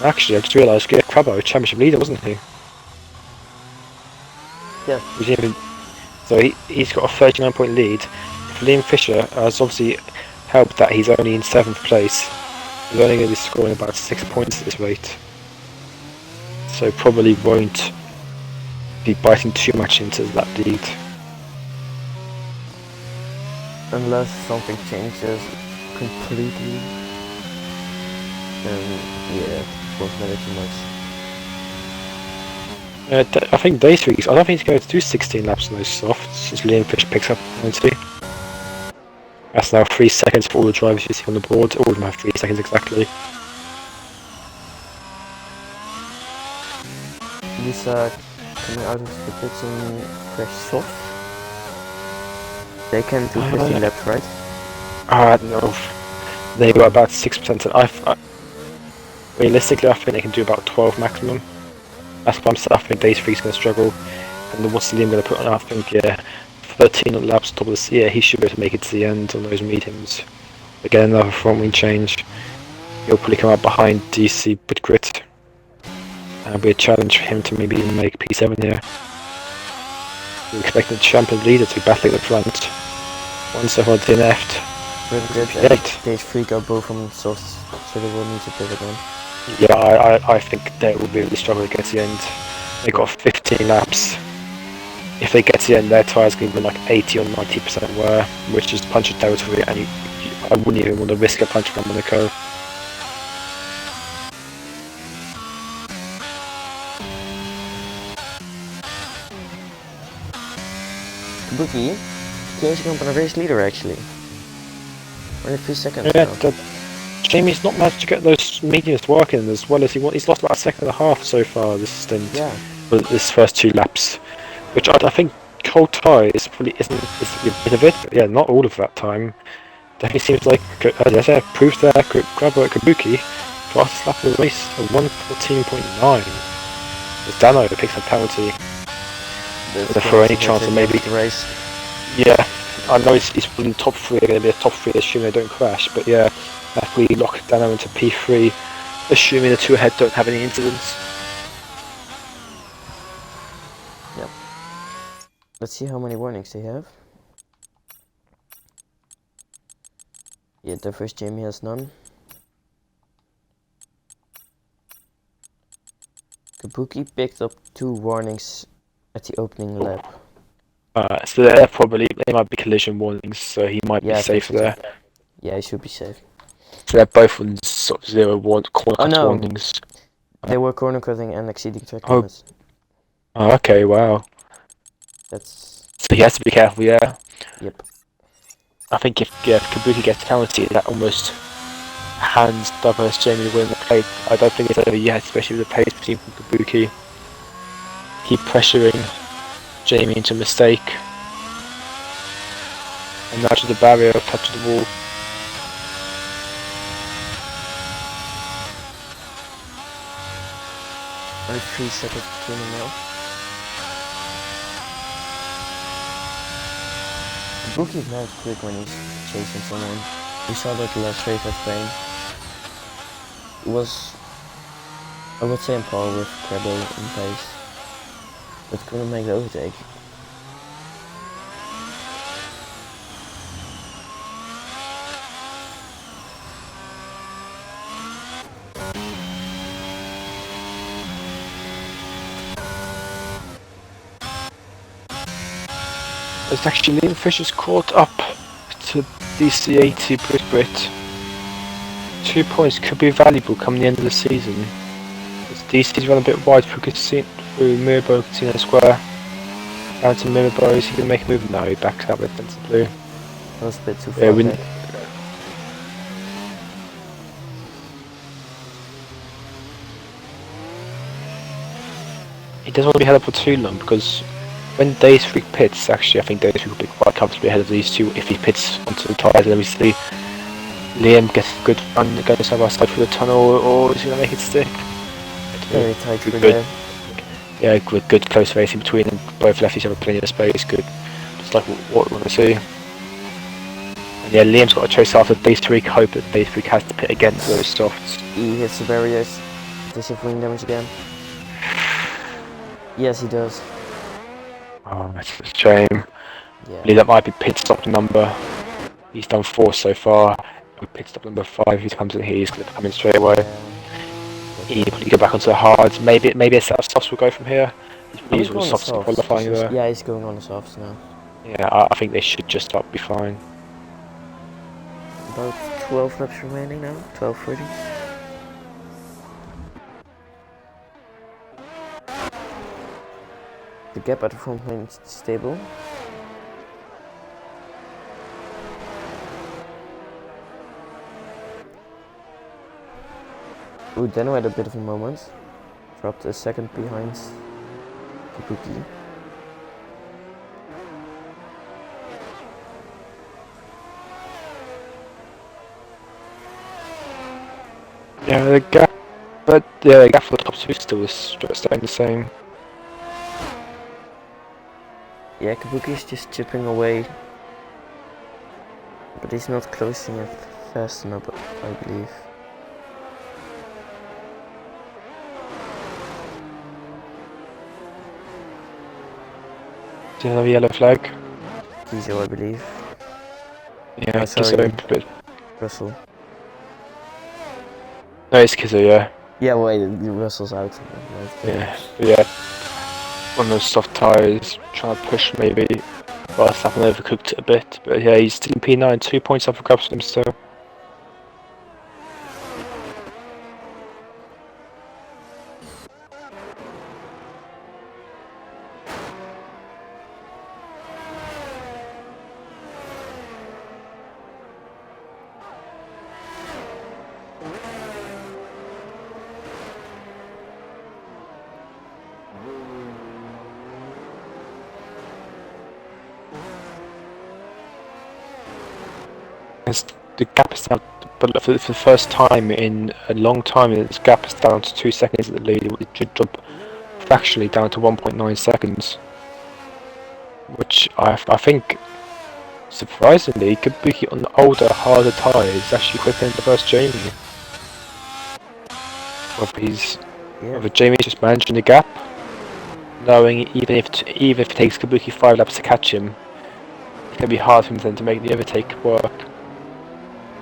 Actually, I just realised, Crabbo, championship leader, wasn't he? Yeah. So he's got a 39-point lead. If Liam Fisher has obviously helped that he's only in 7th place, he's only going to be scoring about 6 points at this rate. So probably won't be biting too much into that lead. Unless something changes completely, then yeah, it won't matter too much. I think Days 3, I don't think he's going to do 16 laps on those softs, since Liam Fish picks up 90. That's now 3 seconds for all the drivers you see on the board. All of them have 3 seconds exactly. Lisa coming out of the pits and crash soft. They can do 15 laps, right? I don't know. They got about 6%, and realistically, I think they can do about 12 maximum. That's why I think Day 3 is going to struggle. And what's Liam going to put on? I think, yeah, 13 on laps top of this. Yeah, he should be able to make it to the end on those mediums. Again, another front wing change. He'll probably come up behind DC with grit. And it'll be a challenge for him to maybe even make P7 here. We're expecting the champion leader to be battling at the front. One so far DNF'd. Stage 3 go both from soft, so they will need to pivot on. Yeah, I think they will be really struggling against the end. They got 15 laps. If they get to the end, their tyres going to be like 80 or 90% wear, which is puncher territory, and I wouldn't even want to risk a punch from Monaco. Kabuki, he's going to be a race leader actually. Only a few seconds Yeah, now. Jamie's not managed to get those mediums working as well as he wants. He's lost about a second and a half so far this stint. Yeah. Well, this first 2 laps, which I think cold tyres probably isn't a bit of it. But yeah, not all of that time. Definitely seems like, as I said, proves there. Grabo Kabuki, fastest lap of the race, a 1:14.9. As Dano picks a penalty. For any chance of maybe the race. Yeah, I know he's probably top 3. They're going to be a top 3, assuming they don't crash. But yeah, if we lock Dano into P3, assuming the 2 ahead don't have any incidents. Yep. Let's see how many warnings they have. Yeah, the first Jamie has none. Kabuki picked up 2 warnings at the opening lap. So they might be collision warnings, so he might be safe there. Yeah, he should be safe. So they're both on sort of 0 corner cut warnings. They were corner cutting and exceeding track limits. Oh, okay, wow. So he has to be careful, yeah. Yep. I think if Kabuki gets a penalty, that almost hands diverse Jamie to win the plate. I don't think it's over yet, especially with the pace between Kabuki. Keep pressuring Jamie into a mistake. And now to the barrier, touch the wall. Only 3 seconds between them now. Kabuki is not quick when he's chasing someone. We saw that the last race at Spain. It was, I would say, on par with Crabbo in pace, but couldn't make the overtake. It's actually Liam Fisher's caught up to DC80 Brit. 2 points could be valuable come the end of the season. As DC's run a bit wide through Mirbo Casino Square. Down to Mirbo, is he going to make a move? No, he backs out with defensive blue. That was a bit too far back. He doesn't want to be held up for too long because when Day 3 pits, actually I think Day 3 will be quite comfortably ahead of these 2 if he pits onto the tyres, and then we see Liam gets a good run, goes side by side through the tunnel, or is he going to make it stick? Very tight through there. Yeah, good close racing between them. Both lefties have plenty of space, good. Just like what we want to see. And yeah, Liam's got a choice after Day 3, hope that Day 3 has to pit against those softs. He hits the barriers. Does he have wing damage again? Yes, he does. Oh, that's a shame. Yeah. I believe that might be pit stop number. He's done 4 so far. With pit stop number 5, if he comes in here, he's going to come in straight away. He'll probably go back onto the hards. Maybe a set of softs will go from here. He's going to softs qualifying there. Yeah, he's going on the softs now. Yeah, I think they should just about be fine. About 12 laps remaining now. 12:30. The gap at the front lane is stable. Ooh, Deno had a bit of a moment. Dropped a second behind Kabuki. Yeah, the gap, but yeah, the gap for the top two still is staying the same. Yeah, Kabuki is just chipping away, but he's not closing it fast enough, I believe. Do you have a yellow flag? Kizo, I believe. Yeah, Oh, sorry. Kizo, but Russell. no, it's Kizo, yeah. Yeah, wait, Russell's out. Yeah, but yeah. On those soft tyres, trying to push maybe. Verstappen overcooked it a bit, but yeah, he's still in P9, 2 points off of grabs him still. The gap is down, but for the first time in a long time, its gap is down to 2 seconds at the lead. It should drop fractionally down to 1.9 seconds, which I think, surprisingly, Kabuki on the older, harder tyres is actually quicker than the first Jamie. Whether Jamie's just managing the gap, knowing even if it takes Kabuki 5 laps to catch him, it's going to be hard for him then to make the overtake work.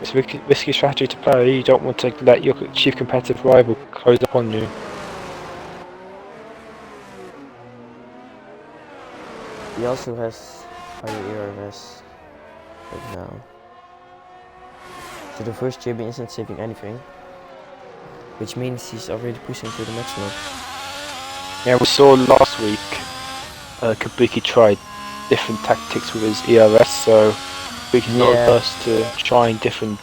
It's a risky strategy to play. You don't want to let your chief competitive rival close up on you. He also has higher ERS right now. So the first JB isn't saving anything, which means he's already pushing to the maximum. Yeah, we saw last week Kabuki tried different tactics with his ERS, so Kabuki's not the first to trying different.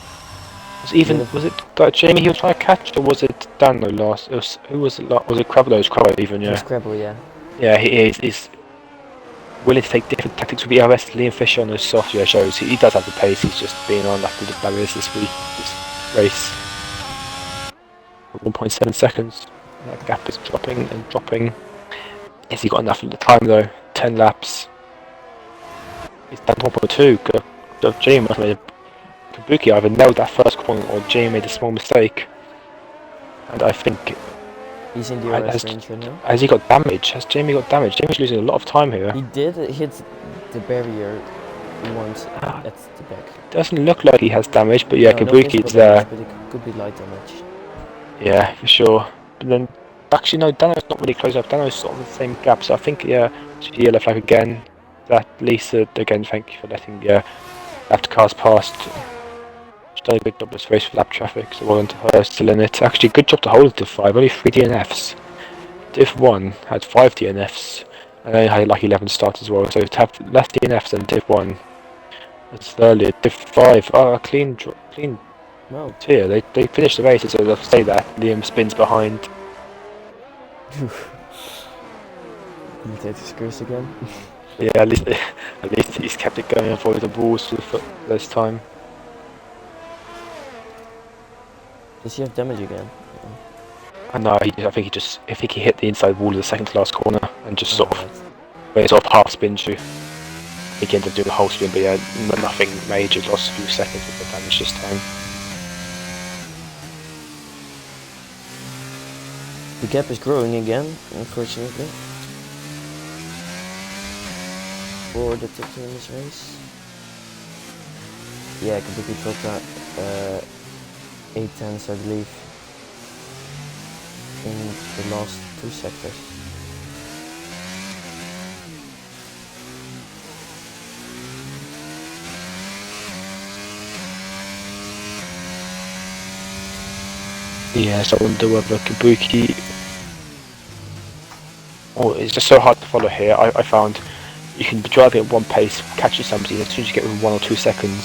Was it Jamie he was trying to catch, or was it Dano last? Who was it? Was it Crabble? It was Crabble even, yeah. It was Crabble, yeah. Yeah, he's willing to take different tactics with ERS. Liam Fisher on those software shows. He does have the pace. He's just being unlucky with the barriers this race. 1.7 seconds. That gap is dropping and dropping. Has he got enough of the time though? 10 laps. He's down to 1.2. Jamie must have made Kabuki either nailed that first corner or Jamie made a small mistake. And I think he's in the RS range right now. Has he got damage? Has Jamie got damage? Jamie's losing a lot of time here. He did hit the barrier once at the back. Doesn't look like he has damage, but yeah, no, Kabuki's there. But it could be light damage. Yeah, for sure. But then, actually no, Dano's not really close up. Dano's sort of in the same gap, so I think, yeah, yellow flag again. That Lisa, again, thank you for letting lap cars past. She's done a good job this race for lap traffic, so well into her, still in it. Actually, good job to hold it to 5, only 3 DNFs. Div 1 had 5 DNFs, and only had like 11 starts as well, so to have less DNFs than Div 1. That's earlier. Div 5, clean. No. Here, they finished the race, so they'll say that. Liam spins behind. Imitate his curse again. Yeah, at least he's kept it going and avoided the walls for this time. Does he have damage again? No, I think he hit the inside wall of the second to last corner and just sort of half spins you. He ended up doing a whole spin, but yeah, nothing major. Lost a few seconds with the damage this time. The gap is growing again, unfortunately, for the top 2 in this race. Yeah, Kabuki dropped that 8/10, I believe, in the last 2 sectors. Yes, I wonder whether Kabuki... Oh, it's just so hard to follow here. I found you can be driving at one pace, catching somebody, and as soon as you get within 1 or 2 seconds,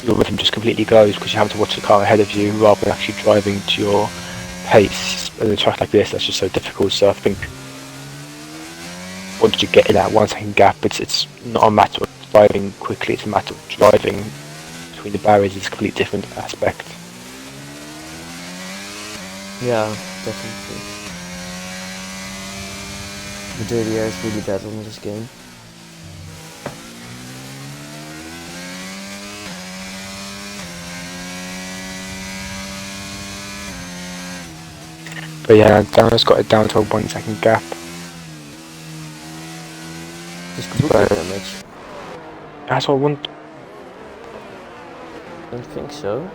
your rhythm just completely goes because you have to watch the car ahead of you rather than actually driving to your pace. And in a track like this, that's just so difficult, so I think once you get in that 1 second gap, it's not a matter of driving quickly, it's a matter of driving between the barriers. It's a completely different aspect. Yeah, definitely. The dirty air is really bad in this game. But yeah, Dano's got it down to a 1 second gap. Just Kabuki damage. That's what I want. Don't think so.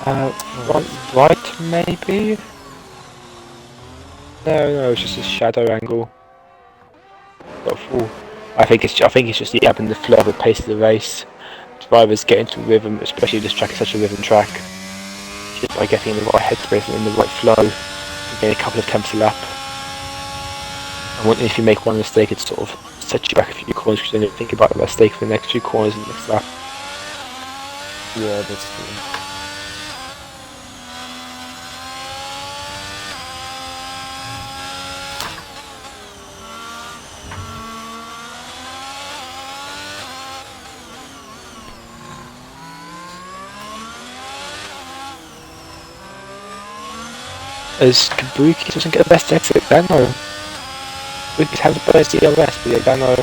Right, maybe? No, it's just a shadow angle. Got a full. I think it's just the ebb and the flow of the pace of the race. Drivers get into rhythm, especially this track is such a rhythm track. Just by getting in the right headspace and in the right flow, you gain a couple of tenths a lap. And if you make one mistake, it sort of sets you back a few corners because then you think about the mistake for the next few corners in the next lap. Yeah, that's true. As Kabuki doesn't get the best exit, Dano. Kabuki has the best DRS, but yeah, Dano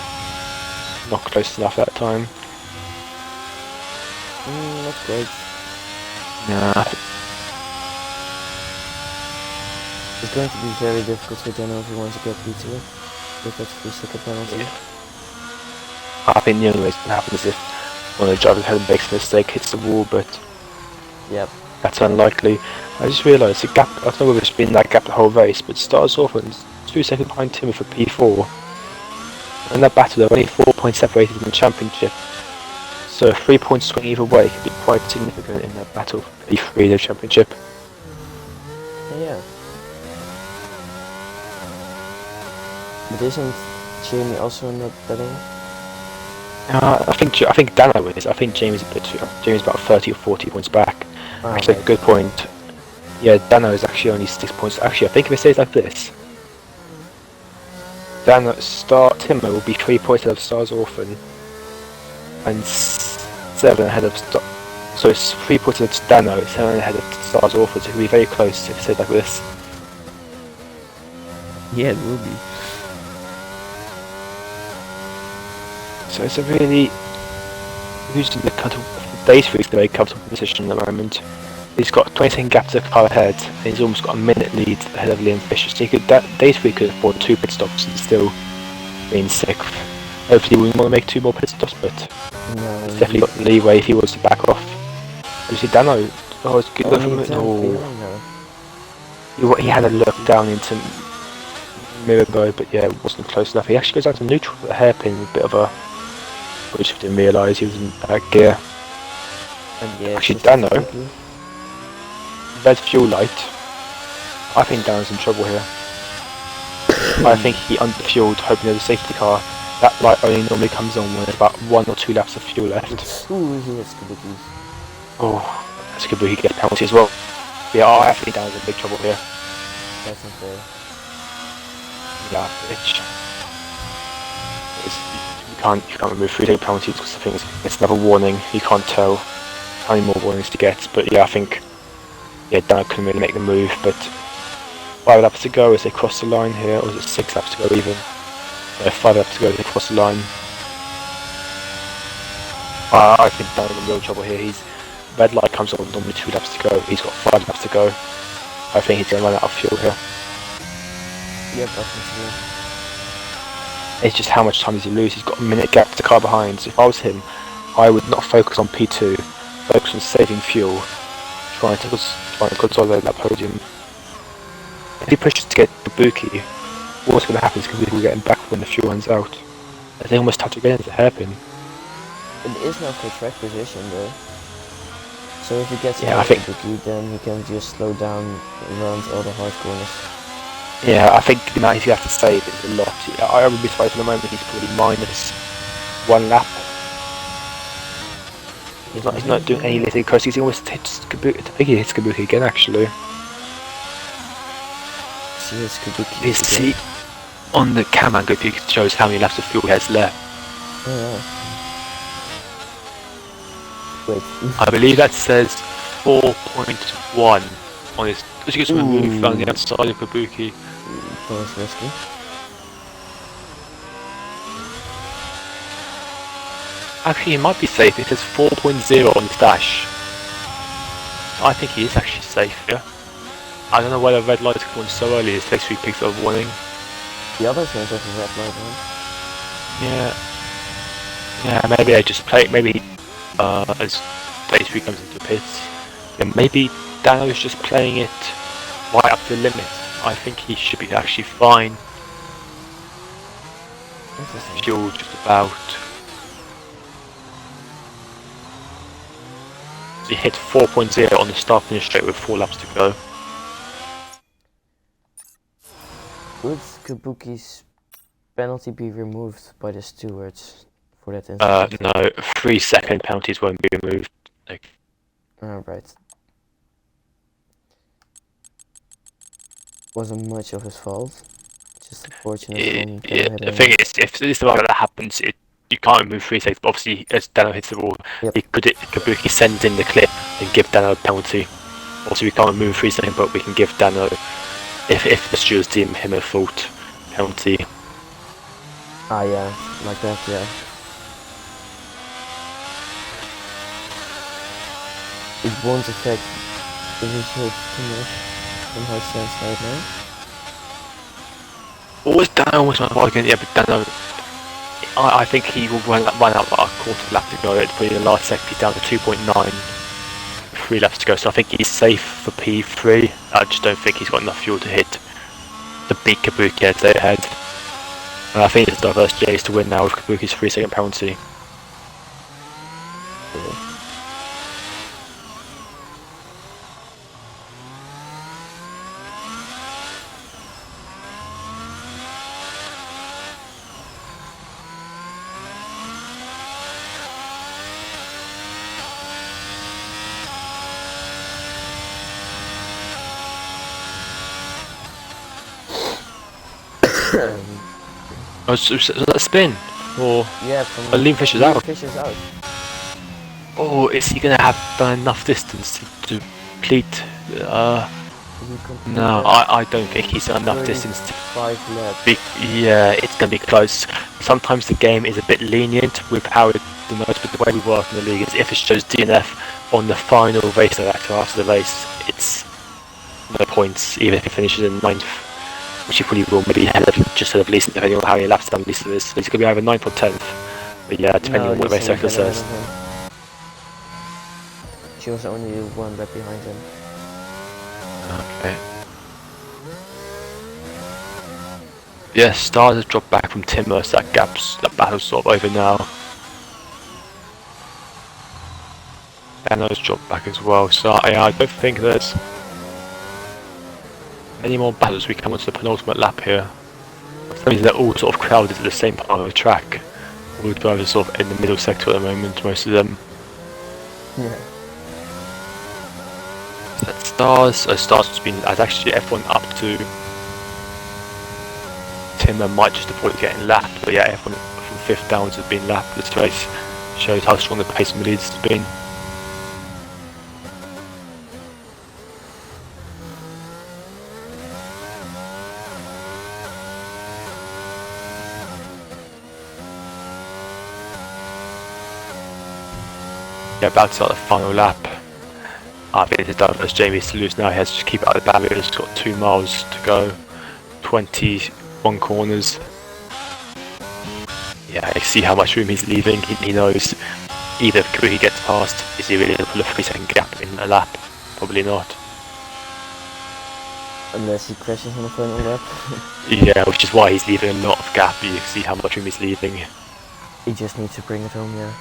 not close enough that time. Not great. Nah. It's going to be very difficult for Dano if he wants to get P2 with that 3-second penalty. Yeah. I think the only way it's going to happen is if one of the drivers makes a mistake, hits the wall, but Yep. that's unlikely. I just realised the gap, I don't know whether it's been that gap the whole race, but starts off and 2 seconds behind Timmy for P4. And in that battle, they're only 4 points separated in the championship. So a 3 point swing either way could be quite significant in that battle for P3 of the championship. Yeah. But isn't Jamie also in that betting? I think Dano is. I think Jamie's a bit too. Jamie's about 30 or 40 points back. Actually, okay. good point. Yeah, Dano is actually only 6 points. Actually, I think if it stays like this, Dano Timmer will be 3 points ahead of Stars Orphan and 7 ahead of so it's 3 points ahead of Dano, 7 ahead of Stars Orphan. So it will be very close if it stays like this. Yeah, it will be. So it's a really who's in the Days Freak's in a very comfortable position at the moment. He's got a 20 second gap to the car ahead, and he's almost got a minute lead ahead of Liam Fisher. So Days Freak could afford 2 pit stops and still be in 6th. Hopefully he wouldn't want to make 2 more pit stops, but No, he's definitely got the leeway if he wants to back off. You see Dano, it's good he had a look down into Mirabeau, but yeah, it wasn't close enough. He actually goes out to neutral for the hairpin with a bit of a, which didn't realise he was in gear. and yeah, Actually Dano, red fuel light, I think Dano's in trouble here. I think he underfueled hoping there's a safety car. That light only normally comes on when there's about 1 or 2 laps of fuel left. Ooh, he hits Kabuki. Oh, that's good, but he gets a penalty as well. Yeah, I think Dano's in big trouble here. That's not fair. Yeah, you can't remove 3-day penalties because the thing is, it's another warning. You can't tell how many more warnings to get. But yeah, I think Dano couldn't really make the move. But 5 laps to go as they cross the line here, or is it 6 laps to go even? 5 laps to go as they cross the line. I think Dano's in real trouble here. Red light comes on normally 2 laps to go. He's got 5 laps to go. I think he's going to run out of fuel here. Yep, I think so. It's just how much time does he lose. He's got a minute gap to the car behind. So if I was him, I would not focus on P2, focus on saving fuel, trying to consolidate that podium. If he pushes to get Kabuki, what's going to happen is Kabuki will get him back when the fuel runs out. They almost touch again into the hairpin. It is now for track position though. So if he gets Yeah, out I think- Kabuki, then he can just slow down around all the hard corners. Yeah, I think the amount he's going to have to save is a lot. I would be surprised at the moment he's probably minus 1 lap. He's not doing any little because he's almost hits Kabuki. I think he hits Kabuki again actually. See, it's Kabuki. His seat. on the camera angle, it shows how many laps of fuel he has left. Yeah. Wait. I believe that says 4.1 on his. As you get to move around the outside of Kabuki. That was risky. Actually, he might be safe. It says 4.0 on his dash. I think he is actually safe, yeah. I don't know why the red lights come on so early. It takes 3 picks of warning. The others went off the red light, right? Yeah, maybe I just play. Maybe as day 3 comes into the pits, then maybe Dano is just playing it right up to the limit. I think he should be actually fine. Interesting. Fuel just about. He hit 4.0 on the start finish straight with 4 laps to go. Would Kabuki's penalty be removed by the stewards for that incident? No, 3-second penalties won't be removed. Like, Right. Wasn't much of his fault. Just unfortunate from Dano the thing is, if this is the that happens, you can't remove 3 seconds. But obviously, as Dano hits the wall, Kabuki sends in the clip and give Dano a penalty. Also, we can't remove 3 seconds, but we can give Dano, if the stewards deem him a fault, penalty. Ah, yeah, like that, yeah. It won't affect the result too much from how it stands right now. Always Dano almost my bargain, yeah, but Dano, I think he will run out about a quarter lap to go. It's probably the last second. He's down to 2.9, 3 laps to go. So I think he's safe for P3. I just don't think he's got enough fuel to hit the big Kabuki as they ahead. And I think it's diverse J's to win now with Kabuki's 3-second penalty. Was that a spin? Or yeah, from Liam Fisher's out? Fisher's out. Oh, is he gonna have enough distance to complete? No, I don't think he's got enough distance to. 5 laps. Yeah, it's gonna be close. Sometimes the game is a bit lenient with how it denotes, but the way we work in the league is if it shows DNF on the final race director after the race, it's no points, even if he finishes in 9th. Which he probably will, maybe just ahead of Leeson, depending on how many laps down Leeson is. So he's going to be either 9th or 10th. But yeah, depending on what the race director says. She was only 1 lap behind him. Okay. Yeah, Stars has dropped back from Timmer, so that battle's sort of over now. Dano's dropped back as well, so yeah, I don't think there's any more battles. We come on to the penultimate lap here. That means they're all sort of crowded at the same part of the track. All the drivers sort of in the middle sector at the moment, most of them. Yeah. That Stars has actually F1 up to Timmer might just avoid getting lapped, but yeah, F1 from 5th downwards has been lapped this race. Shows how strong the pace from the leaders has been. Yeah, about to start the final lap. I think it's done as Jamie's to lose now. He has to just keep it out of the barrier. He's got 2 miles to go, 21 corners. Yeah, I see how much room he's leaving. He knows either if Kabuki gets past, is he really going to pull a 3-second gap in a lap? Probably not. Unless he crashes on the final lap. Yeah, which is why he's leaving a lot of gap. You see how much room he's leaving. He just needs to bring it home, yeah.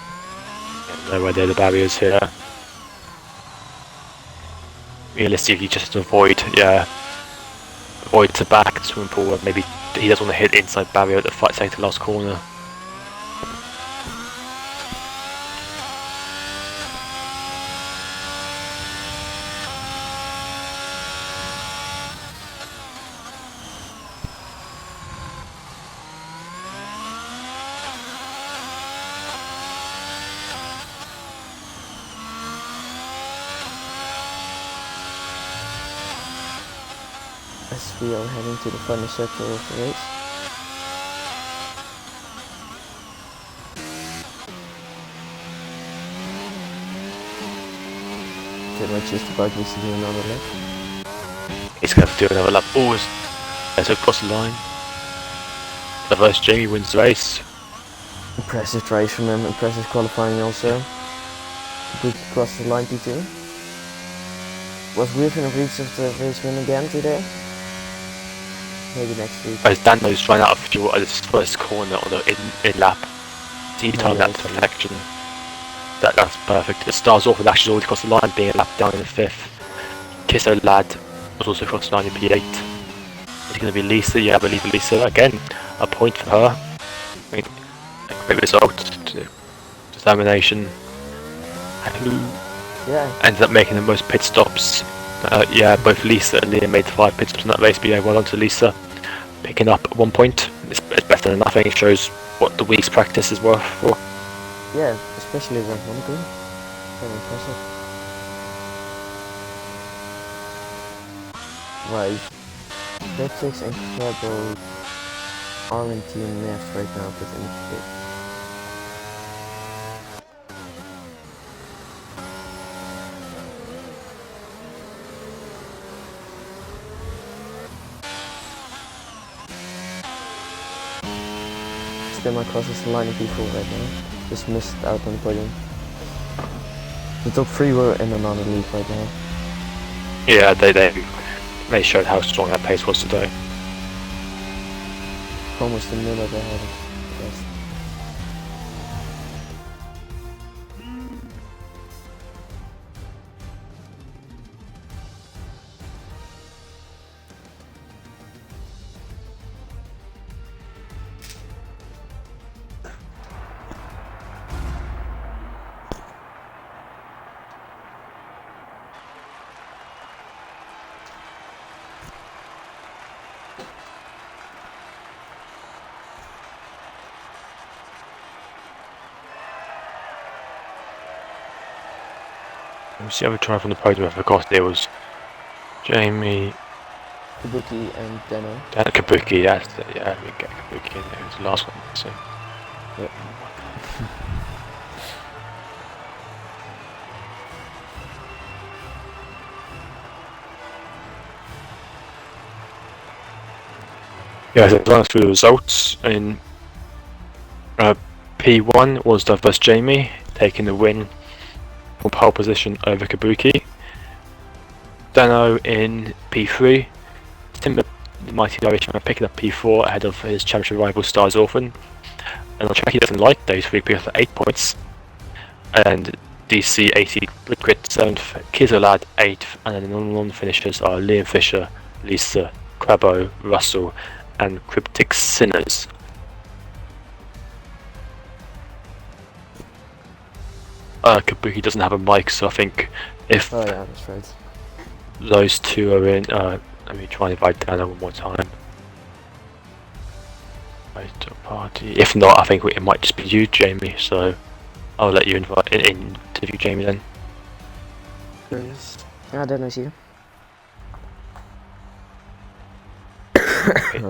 Know where the barriers here. Realistically, just avoid to back the swimming pool. Maybe he doesn't want to hit the inside barrier at the 5-second last corner. as we are heading to the final circle of the race. Pretty much just about needs to do another lap. He's going to do another lap. Oh, let's across the line. The first Jamie wins the race. Impressive drive from him, impressive qualifying also. Good cross the line P2. Was within reach of the race win again today? Maybe next week. As Dano's run out of fuel at his first corner on the in lap. He timed that to perfection. That's perfect. It starts off with actually already across the line, being a lap down in the 5th. Kisser Lad was also across the line in P8. It's going to be Lisa, yeah, I believe Lisa again. A point for her. I mean, a great result. Determination. And who ended up making the most pit stops. Yeah, both Lisa and Liam made 5 pit stops in that race, but yeah, well done to Lisa. Picking up 1 point. It's better than nothing. It shows what the week's practice is worth for. Yeah, especially against Monaco. Very impressive. Right. Cryptics and Crabble aren't team left right now, but in the pit. Stemma crosses the line in P4 right now. Just missed out on the podium. The top 3 were in another league right now. Yeah, they showed how strong that pace was today. Almost a minute ahead of the rest. Let me see how we try from the podium. I forgot there was Jamie, Kabuki and Deno. Kabuki, yes, yeah, we get Kabuki in there. It was the last one, so. Yep. Yeah, so running through the results in P1 was the first Jamie taking the win from pole position over Kabuki. Dano in P3, Tim the Mighty Irishman picking up P4 ahead of his championship rival Stars Orphan. And on track he doesn't like those 3 picking up 8 points. And DC80 Liquid 7th, Kizolad 8th, and then the non-finishers are Liam Fisher, Lisa, Crabbo, Russell, and Cryptic Sinners. Kabuki doesn't have a mic, so I think if Oh yeah, that's right. those two are in, let me try and invite Dana one more time. Right to party. If not, I think it might just be you, Jamie. So I'll let you interview Jamie then. Curious. I don't know, see.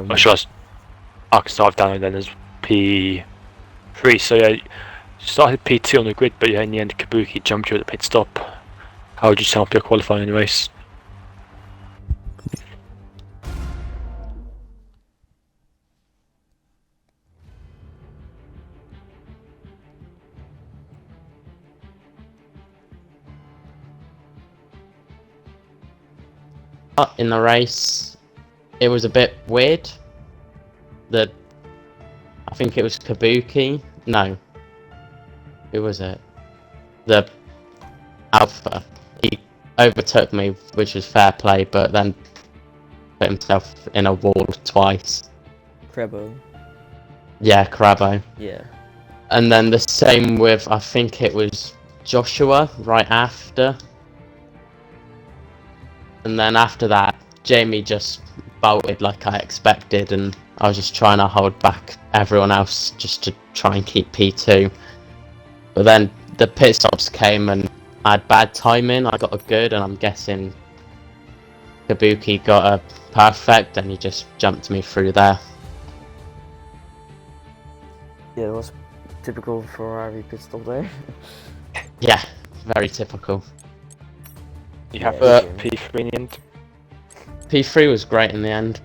Or should I can start Dana then as P3. So yeah, you started P2 on the grid, but yeah, in the end Kabuki jumped you at the pit stop. How would you sum up your qualifying race? In the race, it was a bit weird. I think it was Kabuki. No, who was it? The Alpha. He overtook me, which was fair play, but then put himself in a wall twice. Crabbo. Yeah, Crabbo. Yeah. And then the same with, I think it was Joshua right after. And then after that, Jamie just bolted like I expected, and I was just trying to hold back everyone else just to try and keep P2. But then the pit stops came and I had bad timing. I got a good, and I'm guessing Kabuki got a perfect and he just jumped me through there. Yeah, it was typical Ferrari pit stop there. Yeah, very typical. You have Yeah, P3 in the end. P3 was great in the end.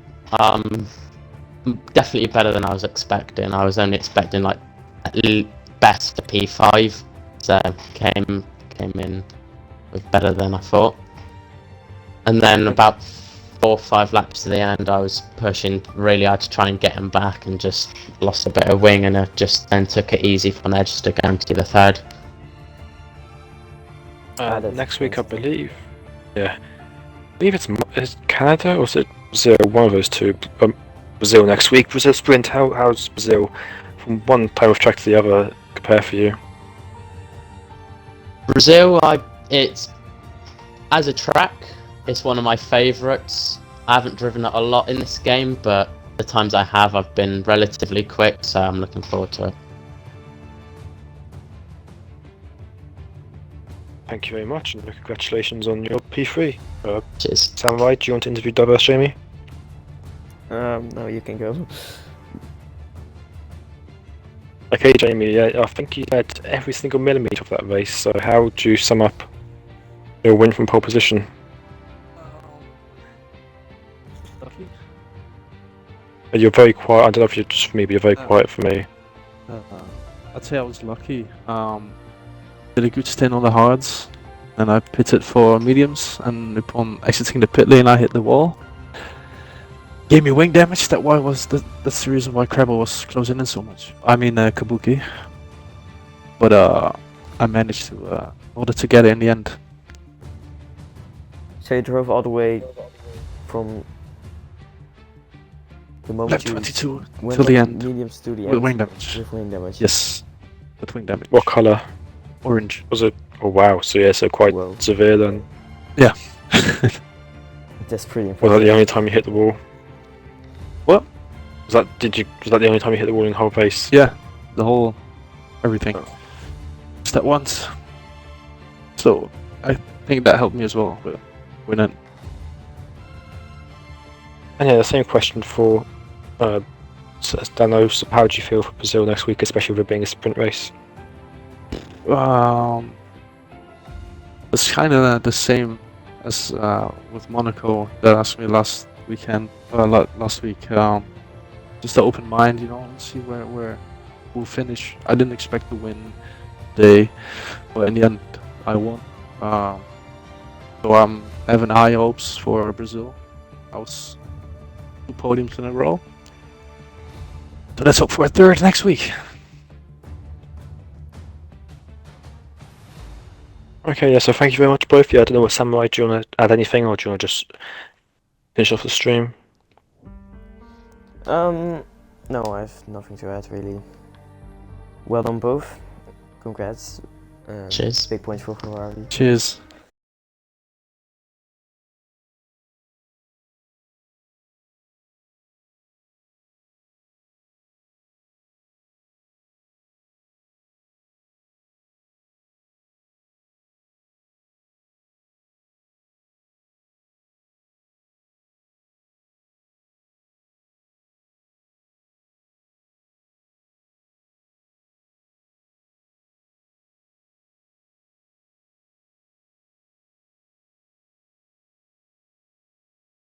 Definitely better than I was expecting. I was only expecting like best a P5, so came in with better than I thought. And then about 4 or 5 laps to the end, I was pushing really hard to try and get him back, and just lost a bit of wing, and I just then took it easy from there just to guarantee the third. Next week, I believe. Yeah, I believe it's Canada, or is it Brazil? One of those two. Brazil next week. Brazil sprint. How's Brazil from one time of track to the other compare for you? Brazil, it's as a track, it's one of my favourites. I haven't driven it a lot in this game, but the times I have, I've been relatively quick, so I'm looking forward to it. Thank you very much, and congratulations on your P3. Cheers. Samurai, do you want to interview Diverse Jamie? No, you can go. Okay, Jamie, yeah, I think you had every single millimetre of that race, so how do you sum up your win from pole position? Lucky. You're very quiet, I don't know if you're just for me, but you're very quiet for me. I'd say I was lucky. Did a good stint on the hards, and I pitted for mediums, and upon exiting the pit lane I hit the wall. Gave me wing damage, that's the reason why Crabble was closing in so much. I mean Kabuki. But I managed to hold it together in the end. So you drove all the way from the moment Lap you 22 went till the from end. mediums to the With end wing damage. with wing damage. Yes. With wing damage. What colour Orange. was it? Oh wow, so yeah, so quite Whoa. severe then. Yeah. That's pretty Was that impressive. the only time you hit the wall? What? Was that the only time you hit the wall in the whole race? Yeah. The whole everything. Oh. Just at once. So I think that helped me as well with winning. And yeah, the same question for Dano. So how do you feel for Brazil next week, especially with it being a sprint race? It's kind of the same as with Monaco. They asked me last week. Just an open mind, and see where we'll finish. I didn't expect to win today, but in the end, I won. So I'm having high hopes for Brazil. I was 2 podiums in a row. So let's hope for a third next week. Okay, yeah. So thank you very much, both. Yeah, I don't know what Samurai. Do you want to add anything, or do you want to just finish off the stream? No, I have nothing to add really. Well done both. Congrats. Cheers. Big points for Ferrari. Cheers.